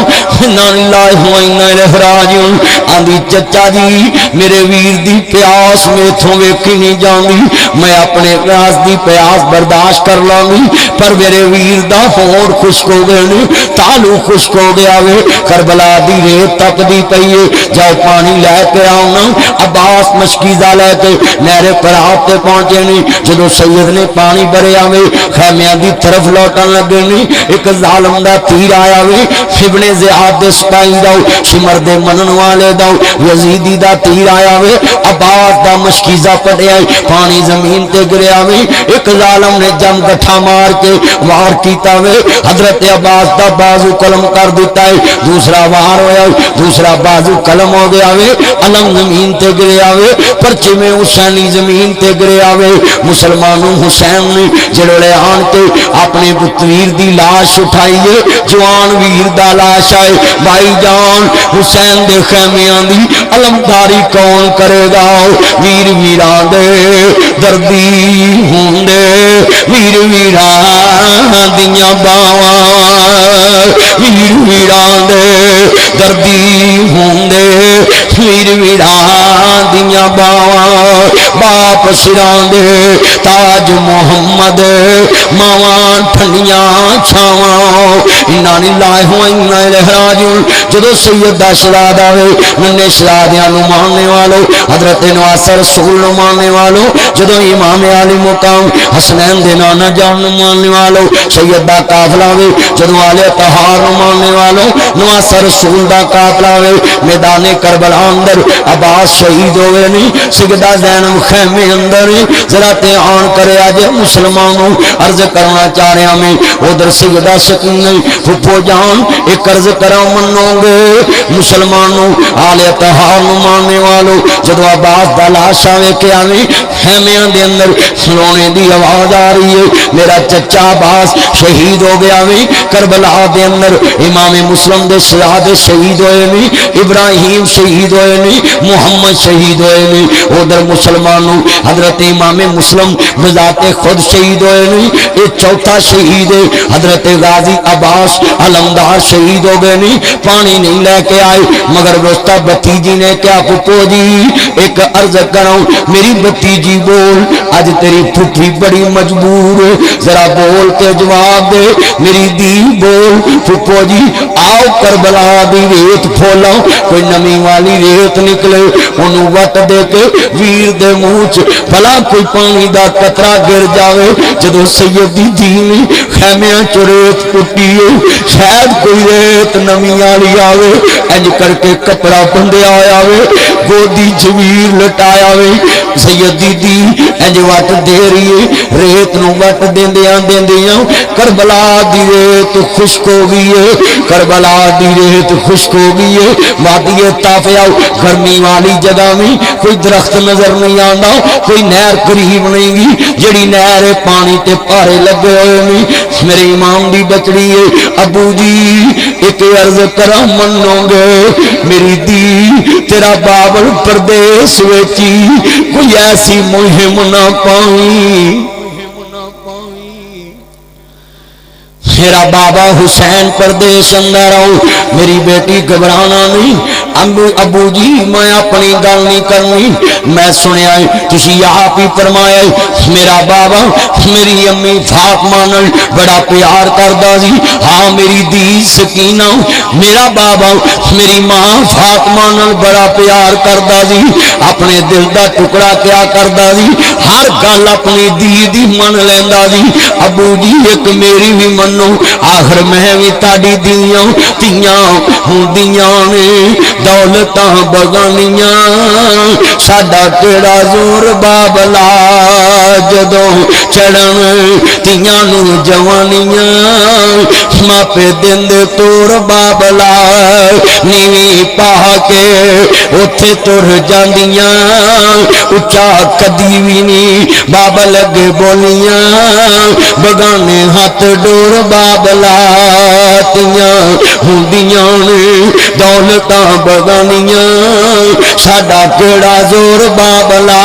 انا للہ و انا الیہ راجعون. آندی چچا جی میرے ویر دی پیاس میتھوں ویکھی نہیں جاندی میں اپنے پیاس دی پیاس برداشت کر لانگی پر میرے ویر دا ہور خشک ہو گئے نہیں تالو خشک ہو گیا وے کربلا دی ریت تک دی پئیے جاؤ پانی لے کے آؤ نا. عباس مشکیزہ لے کے نہر پرات تے پہنچے نہیں جدو سید نے پانی بھریا وے خیمیاں دی طرف لوٹن لگے نہیں ایک ظالم دا تیر آیا وے ابن زیاد دے سپاہی داؤ شمر دے منن والے داؤ یزیدی دا تیر آیا وے عباس دا مشکیزہ پڑیا پانی زمین تے گریا وے ایک ظالم نے جم گٹھا مار کے وار کیتا وے حضرت عباس دا بازو قلم کر دیتا ہے دوسرا وار ہویا دوسرا بازو قلم ہو گیا وے علم زمین تے گریا وے پرچے میں حسینی زمین تے گریا وے. مسلمانوں حسین نے جڑے آن کے اپنے بطویر دی لاش اٹھائیے جوان ویر دا لاش آئے بھائی جان حسین دے خیمیاں دی علمداری کون کرے گا. ویر ویران دے دردی ہوندے ویر ویران دیاں باواں ویر ویران دے دردی ہوندے ویر ویران دیاں باواں باپ سران دے تاج محمد ماواں ٹھنڈیاں چھاواں. انا للہ و انا الیہ راجعون. جدو سید دا شہزادہ آوے ننے شہزادیاں نو ماننے والو حضرت نواصر رسول نو ماننے والو جدو امام علی مقام حسنین دے نانا جان نو ماننے والو سید دا قافلہ آوے جدو آلے طہار نو ماننے والو نواصر رسول دا قافلہ آوے میدان کربلا اندر عباس شہید ہوئے نہیں سیدہ زینب خیمے اندر ذرا آن کرے آج مسلمانوں عرض کرنا چاہ رہے ہمیں ادھر سیدہ سکینہ پھپو جان ایک عرض کرا منوں گے مسلمانوں آلے طہار نو ماننے والوں جدو عباس دا لاشا ویکھے آویں خیمیاں دے اندر سلونے دی آواز آ رہی ہے میرا چچا عباس شہید ہو گیا ویں کربلا دے اندر امام مسلم دے شہادے شہید ہوئے نہیں ابراہیم شہید ہوئے نہیں محمد شہید ہوئے نہیں ادھر مسلمانوں حضرت امام مسلم بذات خود شہید ہوئے نہیں یہ چوتھا شہید ہے حضرت غازی عباس علمدار شہید ہو گئے نہیں پانی نہیں لے کے آئے مگر دوستا بھتیجی نے کیا پھپھو جی ایک عرض کروں میری بھتیجی بول آج تیری پھپھی بڑی مجبور ہے ذرا بول کے جواب دے میری دی بول پھپھو جی آؤ کربلا دی ریت پھولا کوئی نمی والی ریت نکلے انہوں وٹ دے کے ویر دے موچ بھلا کوئی پانی دا قطرہ گر جاوے جدو سیدی دینی خیمیاں چریت پٹیے شاید کوئی ریت نمی آلی آوے انج کر کے کپڑا بندے آیا وے گودی جویر لٹایا وے سیدی دی انج وٹ دے رہی ہے ریت نو وٹ دیندیاں دیندیاں کربلا دی ریت خشک ہو گئی ہے کربلا دی ریت خشک ہو گئی ہے وادی طافیا گرمی والی جگہ میں کوئی درخت نظر نہیں آندا کوئی نہر قریب نہیں گی جڑی نہر پانی تے پارے لگے ہوئے نہیں میرے امام دی بچڑی ہے ابو جی ایک عرض کرا منو گے میری دی تیرا بابل پردیس ویچی کوئی ایسی مہم نہ پائی میرا بابا حسین پردیش اندر آؤ میری بیٹی گھبرانا نہیں ابو جی میں اپنی گل نہیں کرنی میں سنیا تسی آپ ہی فرمایا میرا بابا میری امی فاطمہ نال بڑا پیار کردا سی ہاں میری دی سکینہ میرا بابا میری ماں فاطمہ نال بڑا پیار کردا سی اپنے دل دا ٹکڑا کیا کردا سی ہر گل اپنی دی من لیندا سی ابو جی ایک میری بھی منو آخر میں بھی تاڑی تیاں ہوندیاں نے دولتاں بغانیاں ساڈا کیڑا زور بابلا جدوں چڑھن تیاں نو جوانیاں ماپے دن دے تور بابلا نیوی پا کے اوتھے تر جاندیاں اچا کدی وی نہیں بابل اگے بولیاں بگانے ہاتھ ڈور بابلا تیاں ہوندیاں نے دولتاں بغانیاں ساڈا کیڑا زور بابلا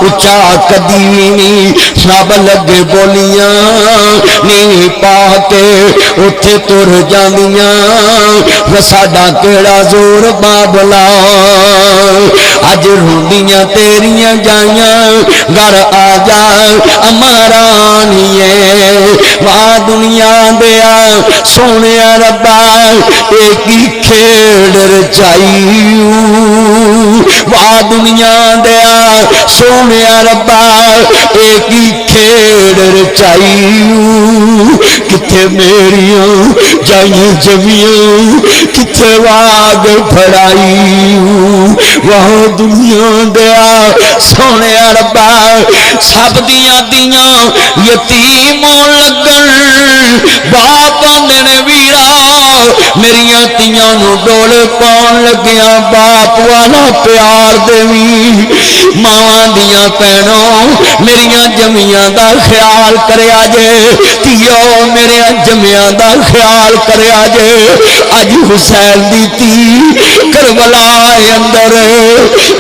اچا کدی وی نہیں بابل اگے بولیاں نہیں پا کے اوتھے تر جاندیاں ساڈا کیڑا زور بابلا اج روندیاں تیریاں جائیاں گھر آ جا امارانیے واہ دنیا دیا سونے ربا ایک ہی کھیڑ رچائی واہ دنیا دیا سونے ربا ایک ہی کھیڑ رچائی کتھے میریاں جائیاں جمیاں کتھے واگ پھڑائی واہ دنیا دیا سونے ربا سب دیاں دیاں یتیموں لگن باپ آندن ویرا میریاں تیاں نو ڈول پاؤن لگیاں باپ والا پیار دیوی ماں دیاں پینوں میریاں جمیاں دا خیال کریا جے تیو میرے جمیاں دا خیال کریا جے اج حسین دی تی کربلا اندر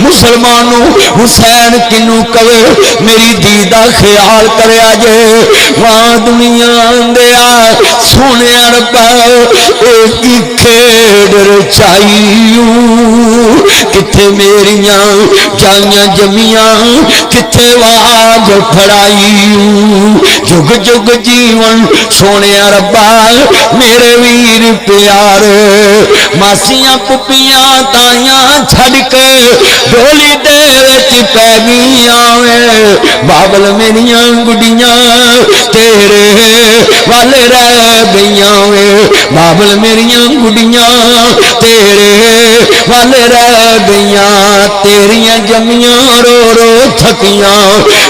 مسلمانوں حسین کنو کہے میری دی دا خیال کریا جے وہاں دنیا دیا سونے ربا ایک ہی کھیڑ رچائیوں کتھے میریاں جائیاں جمیاں کتھے واج پھڑائیوں جگ جگ جیون سونے ربا میرے ویر پیار ماسیاں پپیاں تائیاں چھڑ کے ڈولی دے وچ پے گیاں بابل میریاں گڈیاں تیرے والے رہ گئیاں بابل میریاں گڈیاں تیرے والے رہ گئیاں تیریاں جمیاں رو رو تھکیاں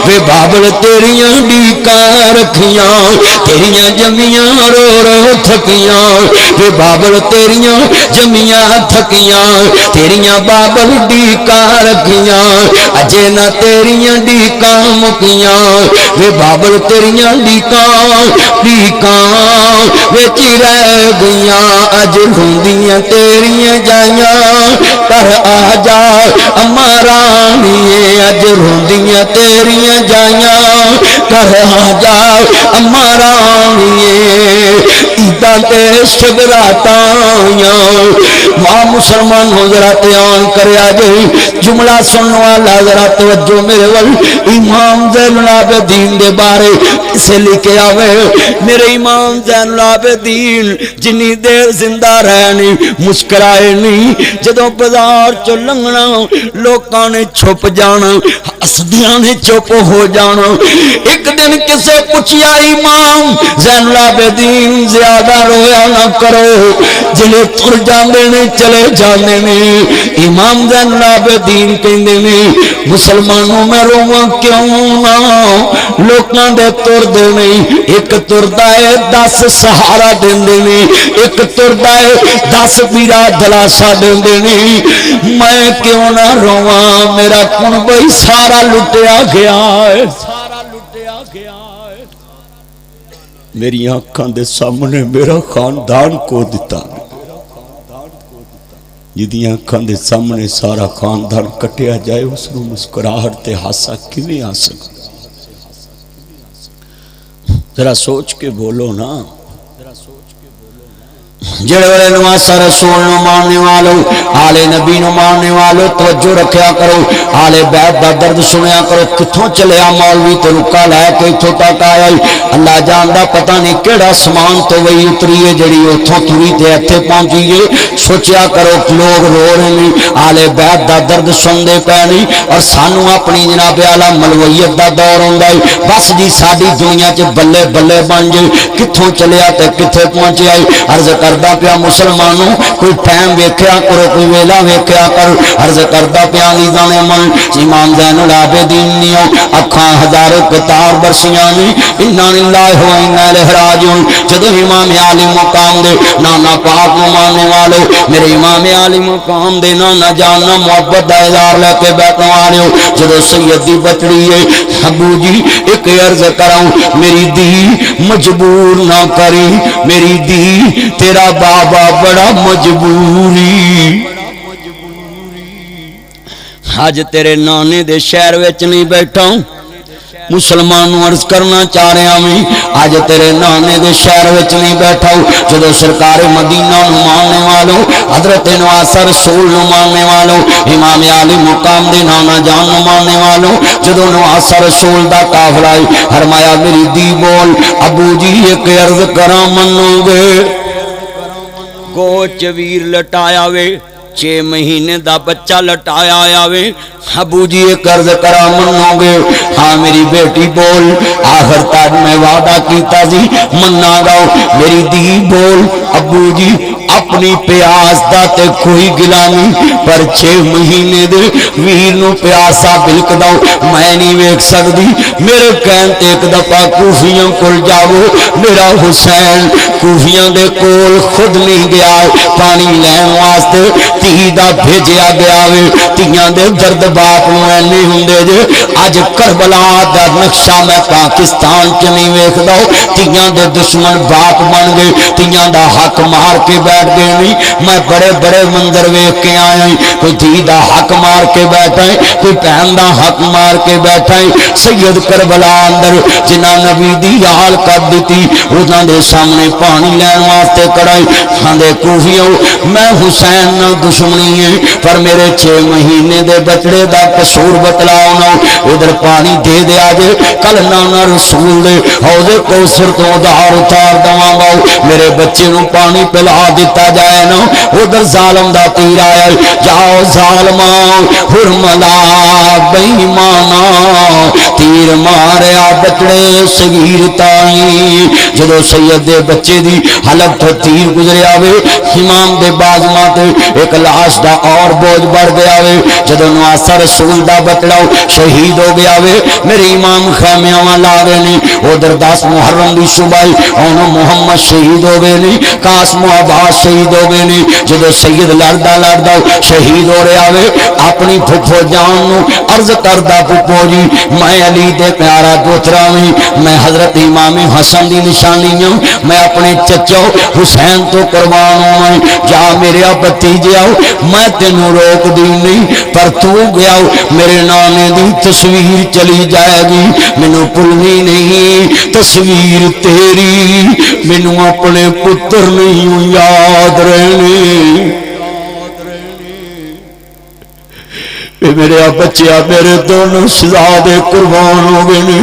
وے بابل تیریاں ڈیکاں رکھیاں تیریاں جمیاں رو رو تھکیاں وے بابل تیریاں جمیاں تھکیاں تیریاں بابل ڈیکاں رکھیاں اجے نہ تیریاں ڈیکاں مکیاں وے بابل تیریاں ڈیکاں ویچی رہ گئیاں اج ہوندیاں تیریاں جائیاں پر آ جا امارانیے اج ہوندیاں تیریاں جائیاں پر آ جا امارانیے عیداں تے شگراتاں ماں مسلمان ہو ذرا دھیان کریا جے جملہ سننے والا ذرا توجہ میرے ول امام زین العابدین دے بارے اسے لکھے آوے میرے امام زین العابدین جنی دیر زندہ رہنی مسکرائے نہیں جدوں بازار چ لنگنا لوکاں نے چھپ جانا ہسدیاں نے چپ ہو جانا ایک دن کسے پوچھیا امام زین العابدین زیادہ طرح رویا نہ کرو جڑے تر جاندے نے چلے جاندے نے۔ امام زین العابدین کہندے نے مسلمانوں میں رواں کیوں نہ لوکاں دے تر دے نہیں، ایک تردا ہے 10 سہارا دیندے نے، ایک تردا ہے 10 پیرا دلاسا دیندے نے، میں کیوں نہ رواں میرا کنبہ ہی سارا لٹیا گیا ہے، سارا لٹیا گیا ہے۔ میری آنکھاں دے سامنے میرا خاندان کو دیتا، جدی آنکھاں دے سامنے سارا خاندان کٹیا جائے اس کو مسکراہٹ تے ہاسا کیویں آ سکتا؟ ذرا سوچ کے بولو نا۔ جڑے والے نواسا رسول نو ماننے والوں آل نبی نو ماننے والوں توجہ رکھیا کرو، آل بیت دا درد سنیا کرو۔ کتھوں چلیا مولوی تے رکا لے کے اتھوں تک آیا، اللہ جاندا پتہ نہیں کیڑا سمان تو وہی اتری ہے جڑی اتھوں تری تے ایتھے پہنچی ہے۔ سوچیا کرو لوگ رو رہے ہیں، آل بیت دا درد سندے پے نہیں، اور سانو اپنی جناب اعلی ملویت دا دور ہوندا ہے، بس جی ساڈی دنیا چ بلے بلے بن جائے، کتھوں چلیا تے کتھے پہنچیا ہے۔ عرض کردا پیا مسلمانوں کوئی ٹائم ویکھیا کرو، کوئی ویلا ویکھیا کرو۔ عرض کردا پیا عزیزاں من امام زین العابدین نیو اکھاں ہزاروں قطار برسیاں نے، انا للہ و انا الیہ راجعون۔ جدوں امام عالی مقام دے نانا پاک نو ماننے والو میرے امام عالی مقام دے نانا جاننا محبت دا اظہار لے کے بیٹھنے والے ہو، جدوں سید دی بچڑی ہے ابو جی ایک عرض کراؤں میری دی مجبور نہ کری، میری دی تیرا بابا بڑا مجبوری، آج تیرے نانے دے شہر وچ نہیں بیٹھا مسلمانوں عرض کرنا چاہ رہا میں، آج تیرے نانے دے شہر وچ نہیں بیٹھا جدو سرکار مدینہ نو ماننے والوں حضرت نواسا رسول نو ماننے والوں امام عالی مقام دے نانا جان نو ماننے والوں جدو نواسا رسول دا قافلہ فرمایا میری دی بول ابو جی ایک عرض کرا منو گے، گوچ ویر لٹایا وے 6 مہینے دا بچہ لٹایا آیا وے، ابو جی ایک عرض کرا منو گے؟ ہاں میری بیٹی بول، آخر تک میں وعدہ کیتا سی منا گا، میری دی بول ابو جی اپنی پیاس دا تے کوئی گلا نہیں، پر 6 مہینے دے ویر نو پیاسا بلک دو میں نہیں ویکھ سکدی، میرے کہن تے ایک دفعہ کوفیاں کول جاؤ، میرا حسین کوفیاں دے کول خود نہیں گیا پانی لین واسطے، تی دا بھیجیا گیا وے، تیاں دے درد باپ نو اینے ہوندے جے، اج کربلا دا نقشہ میں پاکستان چ نہیں ویکھ دو، تیاں دے دشمن باپ بن گئے، تیاں دا حق مار کے بیٹھ گئے نہیں، میں بڑے بڑے منظر ویکھ کے آیا ہوں، کوئی دھی دا حق مار کے بیٹھا ہے، کوئی بہن دا حق مار کے بیٹھا ہے، سید کربلا اندر جنہ نبی دی حال کر دیتی انہاں دے سامنے پانی لین واسطے کڑائی کھاندے کوفیوں میں حسین نہ دشمنی ہے پر میرے 6 مہینے دے بچڑے دا قصور بتلاؤ نہ، ادھر پانی دے دیا جے کل نانا رسول دے حوض کوثر تو دھار اتار دواں گا، میرے بچے نو پانی پلا دیتا جائے نا، ادھر ظالم دا تیر آیا جاؤ ظالما حرملا بےایمانا تیر ماریا بچڑے صغیر تائی، جدو سید دے بچے دی حلق تو تیر گزریا وے، امام دے بازماں تے ایک لاش دا اور بوجھ بڑھ گیا وے، جدو نواسا رسول دا بچڑا شہید ہو گیا وے، میرے امام خیمیاں والا گئے نہیں، ادھر 10 محرم دی صبح اونو محمد شہید ہو گئے نہیں، قاسم و عباس شہید ہو گئے نہیں، جدو سید لڑدا لڑدا شہید ہو رہا وے، اپنی پھپھو جان نو عرض کردا پھپھو جی میں علی دے پیارا دوترا میں، میں حضرت امام حسن دی نشانی ہوں، میں اپنے چچو حسین تو قربان ہوں، جا میرے بھتیجے آؤ میں تینوں روک دی نہیں، پر تو گیا میرے نانے دی تصویر چلی جائے گی، مینوں بھولنی نہیں تصویر تیری، مینوں اپنے پتر نہیں یاد رہنے، میرے بچیا میرے دونوں شہزادے قربان ہو گئے،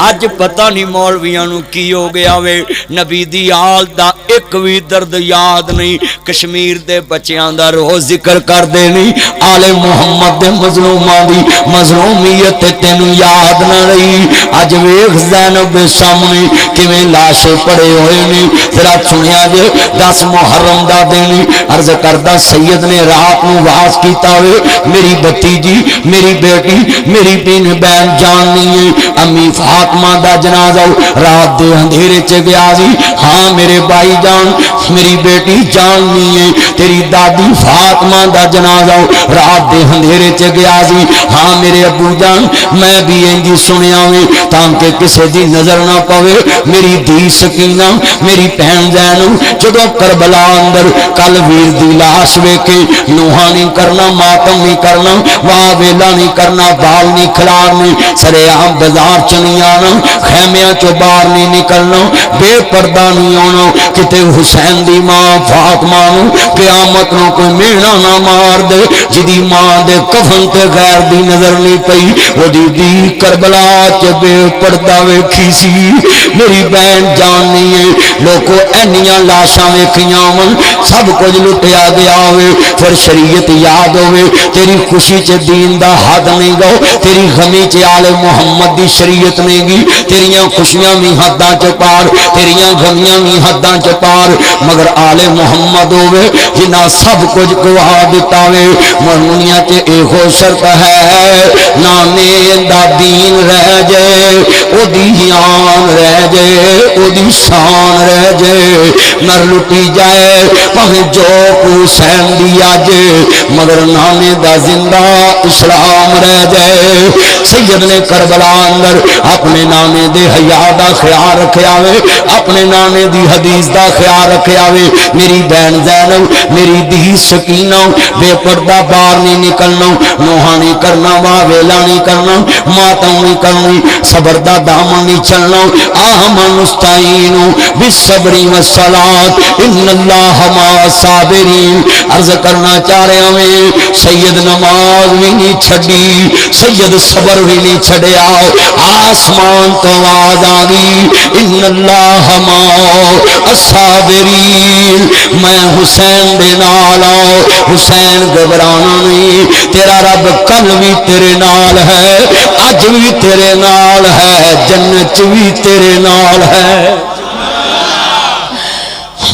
اج پتہ نہیں مولویاں نو کی ہو گیا وے نبی دی آل دا ایک بھی درد یاد نہیں کشمیر دے بچیاں دا روز ذکر کر دے نہیں آل محمد دے مظلوماں دی مظلومیت تینوں یاد نہ رہی اج ویکھ زینب دے سامنے کیویں لاشیں پڑے ہوئے نے ذرا سنیا جے 10 محرم دا دن عرض کردہ سید نے رات نو واز کیتا ہوئے میری بھتیجی میری بیٹی میری بین بہن جاننی ہے امی فاطمہ دا جنازہ رات دے اندھیرے چ گیا سی ہاں میرے بھائی جان میری بیٹی جاننی ہے تیری دادی فاطمہ دا جنازہ رات دے اندھیرے چ گیا سی ہاں میرے ابو جان میں بھی انجی سنیا ہوئے تاکہ کسے دی نظر نہ پوے میری دی سکینہ میری بہن زینب جدو کربلا اندر کل ویر دی لاش ویکھے نوحہ نہیں کرنا ماتم نہیں کرنا واہ ویلا نہیں کرنا بال نہیں کھلارنے سرے عام بازار چنی آنا خیمیاں چو باہر نہیں نکلنا بے پردہ نہیں ہونا کتے حسین دی ماں فاطمہ نو قیامت نو کوئی مینا نہ مار دے جدی ماں دے کفن تے غیر دی نظر نہیں پئی وہ دی کربلا چ بے پردہ ویکھی سی میری بہن جان نہیں ہے لوگوں اینیاں لاشاں ویکھیاں من سب کچھ لٹیا گیا ہوئے پھر شریعت یاد ہوئے تیری خوشی چ دین دا حد نہیں گو تیری غمی چ آل محمد دی شریعت نہیں گی تیریاں خوشیاں بھی حداں چ پار تیریاں غمیاں بھی حداں چ پار مگر آل محمد ہوئے جنہ سب کچھ گوا دیتا ہوئے مرمونیاں چ ایہو شرط ہے نانے دا دین رہ جائے او دی آن رہ جائے او دی شان رہ جائے نر لٹی جائے پہنے جو حسین دی آجے مگر نانے دا زندہ اسلام رہ جائے سید نے کربلا اندر اپنے نانے دے حیاء دا خیال رکھے آوے اپنے نانے دی حدیث دا خیال رکھے آوے میری بہن زینب میری دی سکینہ بے پردہ باہر نہیں نکلنا نوحہ نہیں کرنا واویلا نہیں کرنا ماتم نہیں کرنی صبر دا دامن نہیں چلنا آمن استعینو بالصبری والصلاة ان اللہ ما صابرین عرض کرنا چاہ رہے ہمیں سید نماز بھی نہیں چھڑی سید صبر بھی نہیں چھڑیا آسمان تو آواز آگی ان اللہ ما الصابرین میں حسین دے نال حسین گھبرانا نہیں تیرا رب کل بھی تیرے نال ہے اج بھی تیرے نال ہے جنت بھی تیرے نال ہے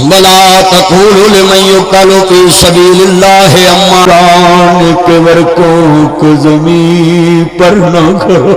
بلا تقولوا لمن يقتل في سبيل الله امران کے ورکوں کو زمین پر نہ کرو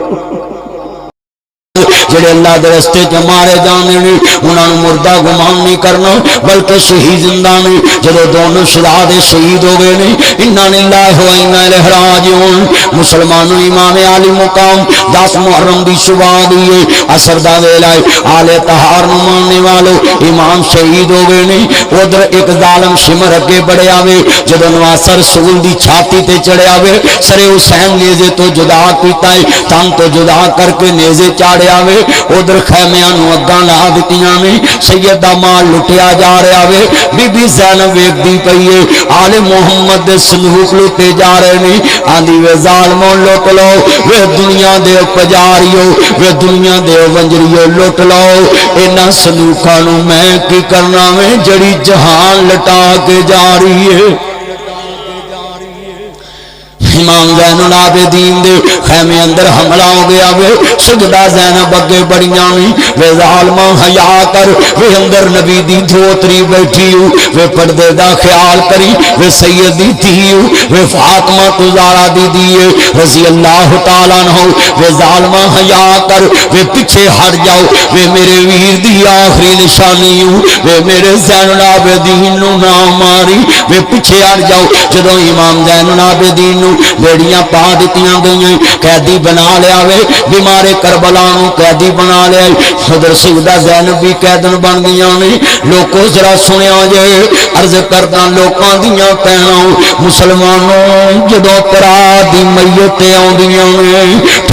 جڑے اللہ دے راستے چ مارے جانے نے انہاں نوں مردہ گمان نہیں کرنا بلکہ شہید زندہ نے جدوں دونوں شہداء شہید ہو گئے نے انا للہ و انا الیہ راجعون مسلمانوں امام عالی مقام 10 محرم دی صبح دی عصر دا ویلا آل طہار نوں ماننے والو امام شہید ہو گئے نے ادھر ایک ظالم شمر اگے بڑھے آوے جدوں نواسر رسول دی چھاتی تے چڑھے آوے سر حسین نیزے تو جدا کیتا ہے تن تو جدا کر کے نیزے چاڑے آوے ادھر خیمیاں نو اگاں لا دتیاں نے سیدہ مال لٹیا جا رہا وے بی بی زینب ویکھدی پئی ہے آل محمد دے سلوک لٹے جا رہے نے آندی وے ظالموں لٹ لو وے دنیا دے پجاریو وے دنیا دے ونجریو لٹ لو انہاں سلوکاں نو میں کی کرنا وے جڑی جہان لٹا کے جا رہی ہے امام زین العابدین دے خیمے اندر حملہ ہو گیا وے سجدہ زینب اگے بڑیاں نہیں وے ظالمہ حیا کر وے اندر نبی دی دھوتری بیٹھی ہو وے پردے دا خیال کری وے سیدی تھی وے فاطمہ تزارہ دی دیئے رضی اللہ تعالیٰ عنہ وے ظالمہ حیا کر وے پیچھے ہٹ جاؤ وے میرے ویر دی آخری نشانی ہو وے میرے زین العابدین نو نہ ماری وے پیچھے ہٹ جاؤ جدوں امام زین العابدین نو بیڑیاں پا دیتیاں گئیں قیدی بنا لیا وے بیمار کربلا نو قیدی بنا لیا ادھر سیدہ زینب بھی قیدن بن گیا نے لوگوں ذرا سنیا جے عرض کردہ لوکاں دیاں پہناؤ مسلمانوں جدو پرا دی میت آندیاں نے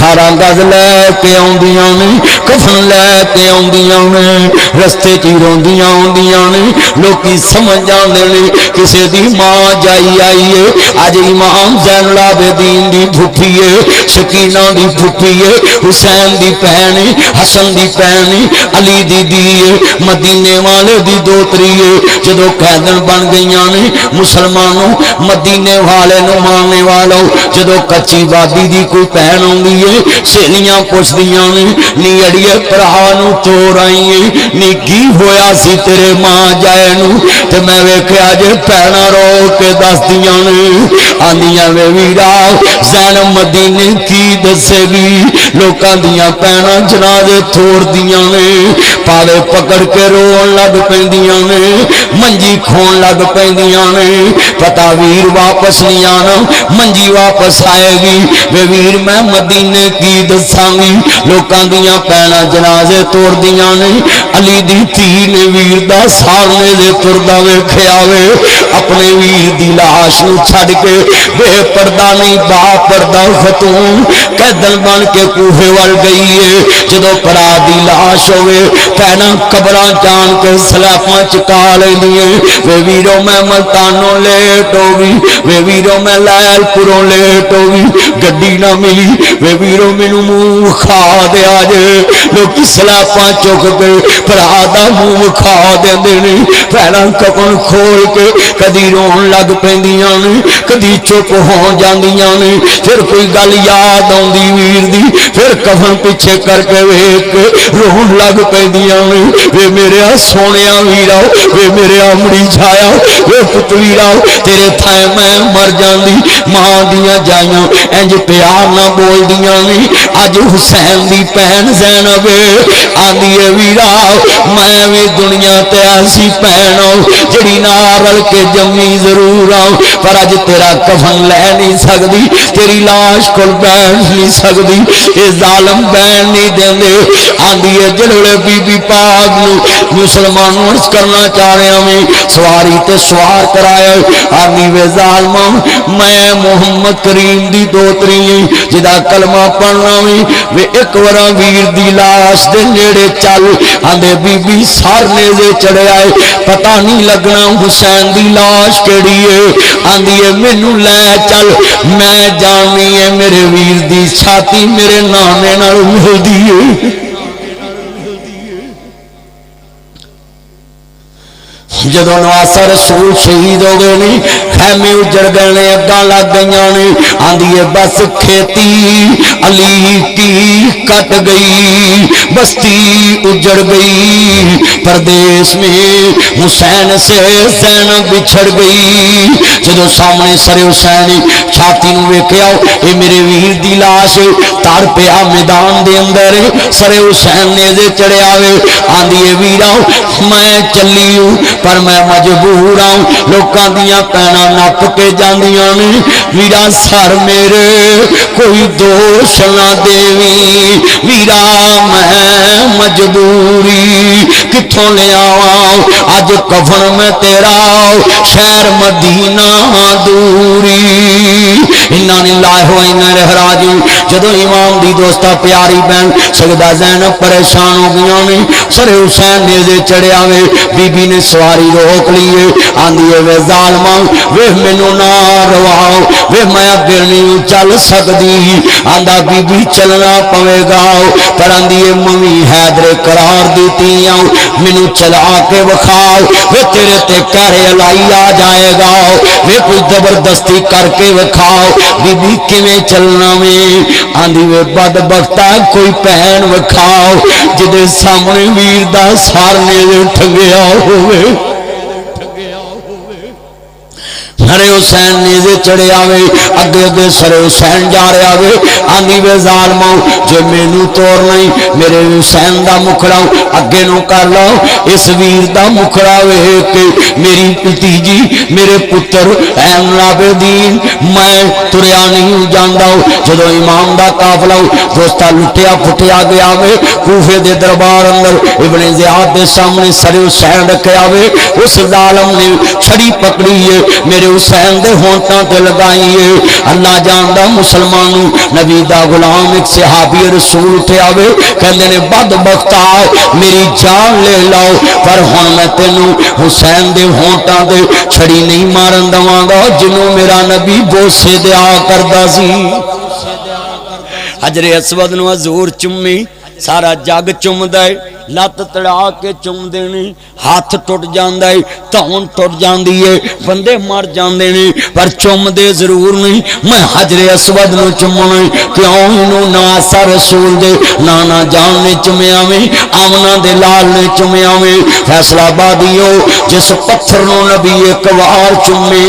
18 گز لے کے آندیاں نے کفن لے کے آندیاں نے رستے چ روندیاں آندیاں نے لوکی سمجھ جاندے نے کسے دی ماں جائی آئی ہے اج امام زین العابدین دی پھپھی ہے سکینہ دی پھپھی ہے حسین دی بہن ہے حسن دی بہن ہے علی دی دی ہے مدینے والے دی دوتری ہے جدو قیدن بن گئیاں نے مسلمانوں مدینے والے نو ماننے والوں جدو کچی وادی دی کوئی بہن ہوندی ہے سہیلیاں پوچھدیاں نے نی اڑیے بھرا نو توڑ آئی ہے نی کی ہویا سی تیرے ماں جائے نو تے میں ویکھیا جے بہناں رو کے دسدیاں نے آندیاں وے ویرا زینب مدینے کی دسے گی لوکاں دیاں بہناں جنازے توڑ دیاں نے پاوے پکڑ کے رون لگ پیندیاں نے منجی کھون لگ پیندیاں نے پتا ویر واپس نہیں آنا منجی واپس آئے گی وے ویر میں مدینے کی دساں گی لوکاں دیاں بہناں جنازے توڑ دیاں نے علی دی تھی نے ویر دا سامنے دے تردا ویکھیا وے اپنے ویر دی لاش نو چھڈ کے بے پردہ نہیں با پردہ ختم قیدن بن کے کوہے وال گئی ہے جدو پڑا دی لاش ہوئے پہنا قبراں جان کے سلاپاں چکا لیندیے وے ویرو میں ملتانوں لیٹ ہوگی وے ویرو میں لائل پوروں لیٹ ہوگی گڈی نہ ملی وے ویرو مینوں منہ کھا دے آجے لوکی سلاپاں چک کے پڑا دا منہ کھا دے دینے پہنا کفن کھول کے کدی رون لگ پیندیاں نے کدی چپ ہو جاندیاں نے پھر کوئی گل یاد آندی ویر دی پھر کفن پیچھے کر کے ویکھ رون لگ پیندیاں نے وے میرے سونیا ویرا وے میرے امڑی جایا وے پت ویرا تیرے تھائے میں مر جاندی ماں دیاں جائیاں انج پیار نہ بول دیاں نے اج حسین دی بہن زینب آندی ہے ویرا میں بھی دنیا تے ایسی بہن جڑی نال رل کے جمی ضرور آؤ پر اج تیرا کفن لے نہیں سکتی تیری لاش کول بیٹھ نہیں سکتی اے ظالم بہن نہیں دیندے آندی ہے جڑے بی بی پاک نو مسلمانوں اس کرنا چاہ رہے ہمیں سواری تے سوار کرایا آندی وے ظالماں میں محمد کریم دی دوتری جدا کلمہ پڑھنا وے ایک ورا ویر دی لاش دے نیڑے چل آندے بی بی سار نیزے چڑھے آئے پتہ نہیں لگنا حسین دی لاش کیڑی ہے آندی ہے مینوں لے چل میں جانی ہے میرے ویر دی چھاتی میرے نانے نال ملدی ہے جدو نواسا رسول شہید ہو گئے نہیں خیمے اجڑ گئے نے اگاں لگ گئیاں نے آندی ہے بس کھیتی علی کی کٹ گئی بستی اجڑ گئی پردیس میں حسین سے زینب بچھڑ گئی جدو سامنے سر حسین چھاتی نو ویکھیا اے میرے ویر دی لاش تار پیا میدان دے اندر سر حسین نیزے چڑھیا وے آندی ہے ویرا میں چلی ہوں پر میں مجبور ہوں لوکاں دیاں پہنا نپ کے جاندیاں نے ویرا سر میرے کوئی دوش نہ دیوی ویرا میں مجبوری کتھوں لے آواں اج کفن میں تیرا شہر مدینہ دوری انا للہ و انا الیہ راجعون جدو امام دی دوستا پیاری بہن سیدہ زینب پریشان ہو گئی نے سر حسین نیزے چڑھیا وے بی بی نے سواری روک لیے آندی وے ظالماں وے مینوں نہ رواؤ وے میں اگے نہیں چل سکدی آندا بی بی چلنا پوے گا پر آندی ممی حیدر قرار دیتی آؤ مینوں چلا کے وکھاؤ وے تیرے تے کہرے الائی آ جائے گا وے کوئی زبردستی کر کے وکھاؤ بی بی کیویں چلنا میں آندی وے بدبختہ کوئی پہن وکھاؤ جدے سامنے ویر دا سارنے ٹھگیا ہوئے سر حسین نیزے چڑھے آوے اگے اگے سر حسین جا رہے آوے آندی وے ظالماں جو مینوں توڑ نہیں میرے حسین دا مکھڑا اگے نو کر لو اس ویر دا مکھڑا ویکھ کے میری بھتیجی میرے پتر این العابدین میں تریا نہیں جاندا جدو امام دا قافلہ دوستا لٹیا پھٹیا گیا وے کوفے دے دربار اندر ابن زیاد دے سامنے سر حسین رکھیا وے اس ظالم نے چھڑی پکڑی ہے میرے حسین دے ہونٹاں تے لگائیے اللہ جاندا مسلمانوں نبی دا غلام ایک صحابی رسول اٹھے آوے کہندے نے بدبختا میری جان لے لاؤ پر ہن میں تینوں حسین دے ہونٹاں تے چھڑی نہیں مارن دواں گا جنوں میرا نبی بوسے دیا کردا سی حجر اسود نو حضور چمی سارا جگ چمدا ہے لت تڑا کے چم دینی ہاتھ ٹوٹ جاندا ہے تون ٹوٹ جاندی ہے بندے مر جاندے نے پر چم دے ضرور نہیں میں حجر اسود نو چمنا کیوں انہوں ناسا رسول دے نانا جان نے چمیا میں آمنہ دے لال نے چمیا میں فیصلہ آبادیو جس پتھر نو نبی ایک وار چمے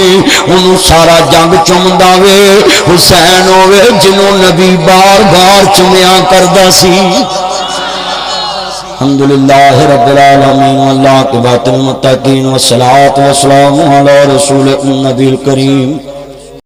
انہوں سارا جگ چمدا وے حسین ہوئے جنہوں نبی بار بار چمیا کردا سی الحمدللہ رب العالمین واللہ کے باطن متقین والصلاة والسلام علی رسول النبی الکریم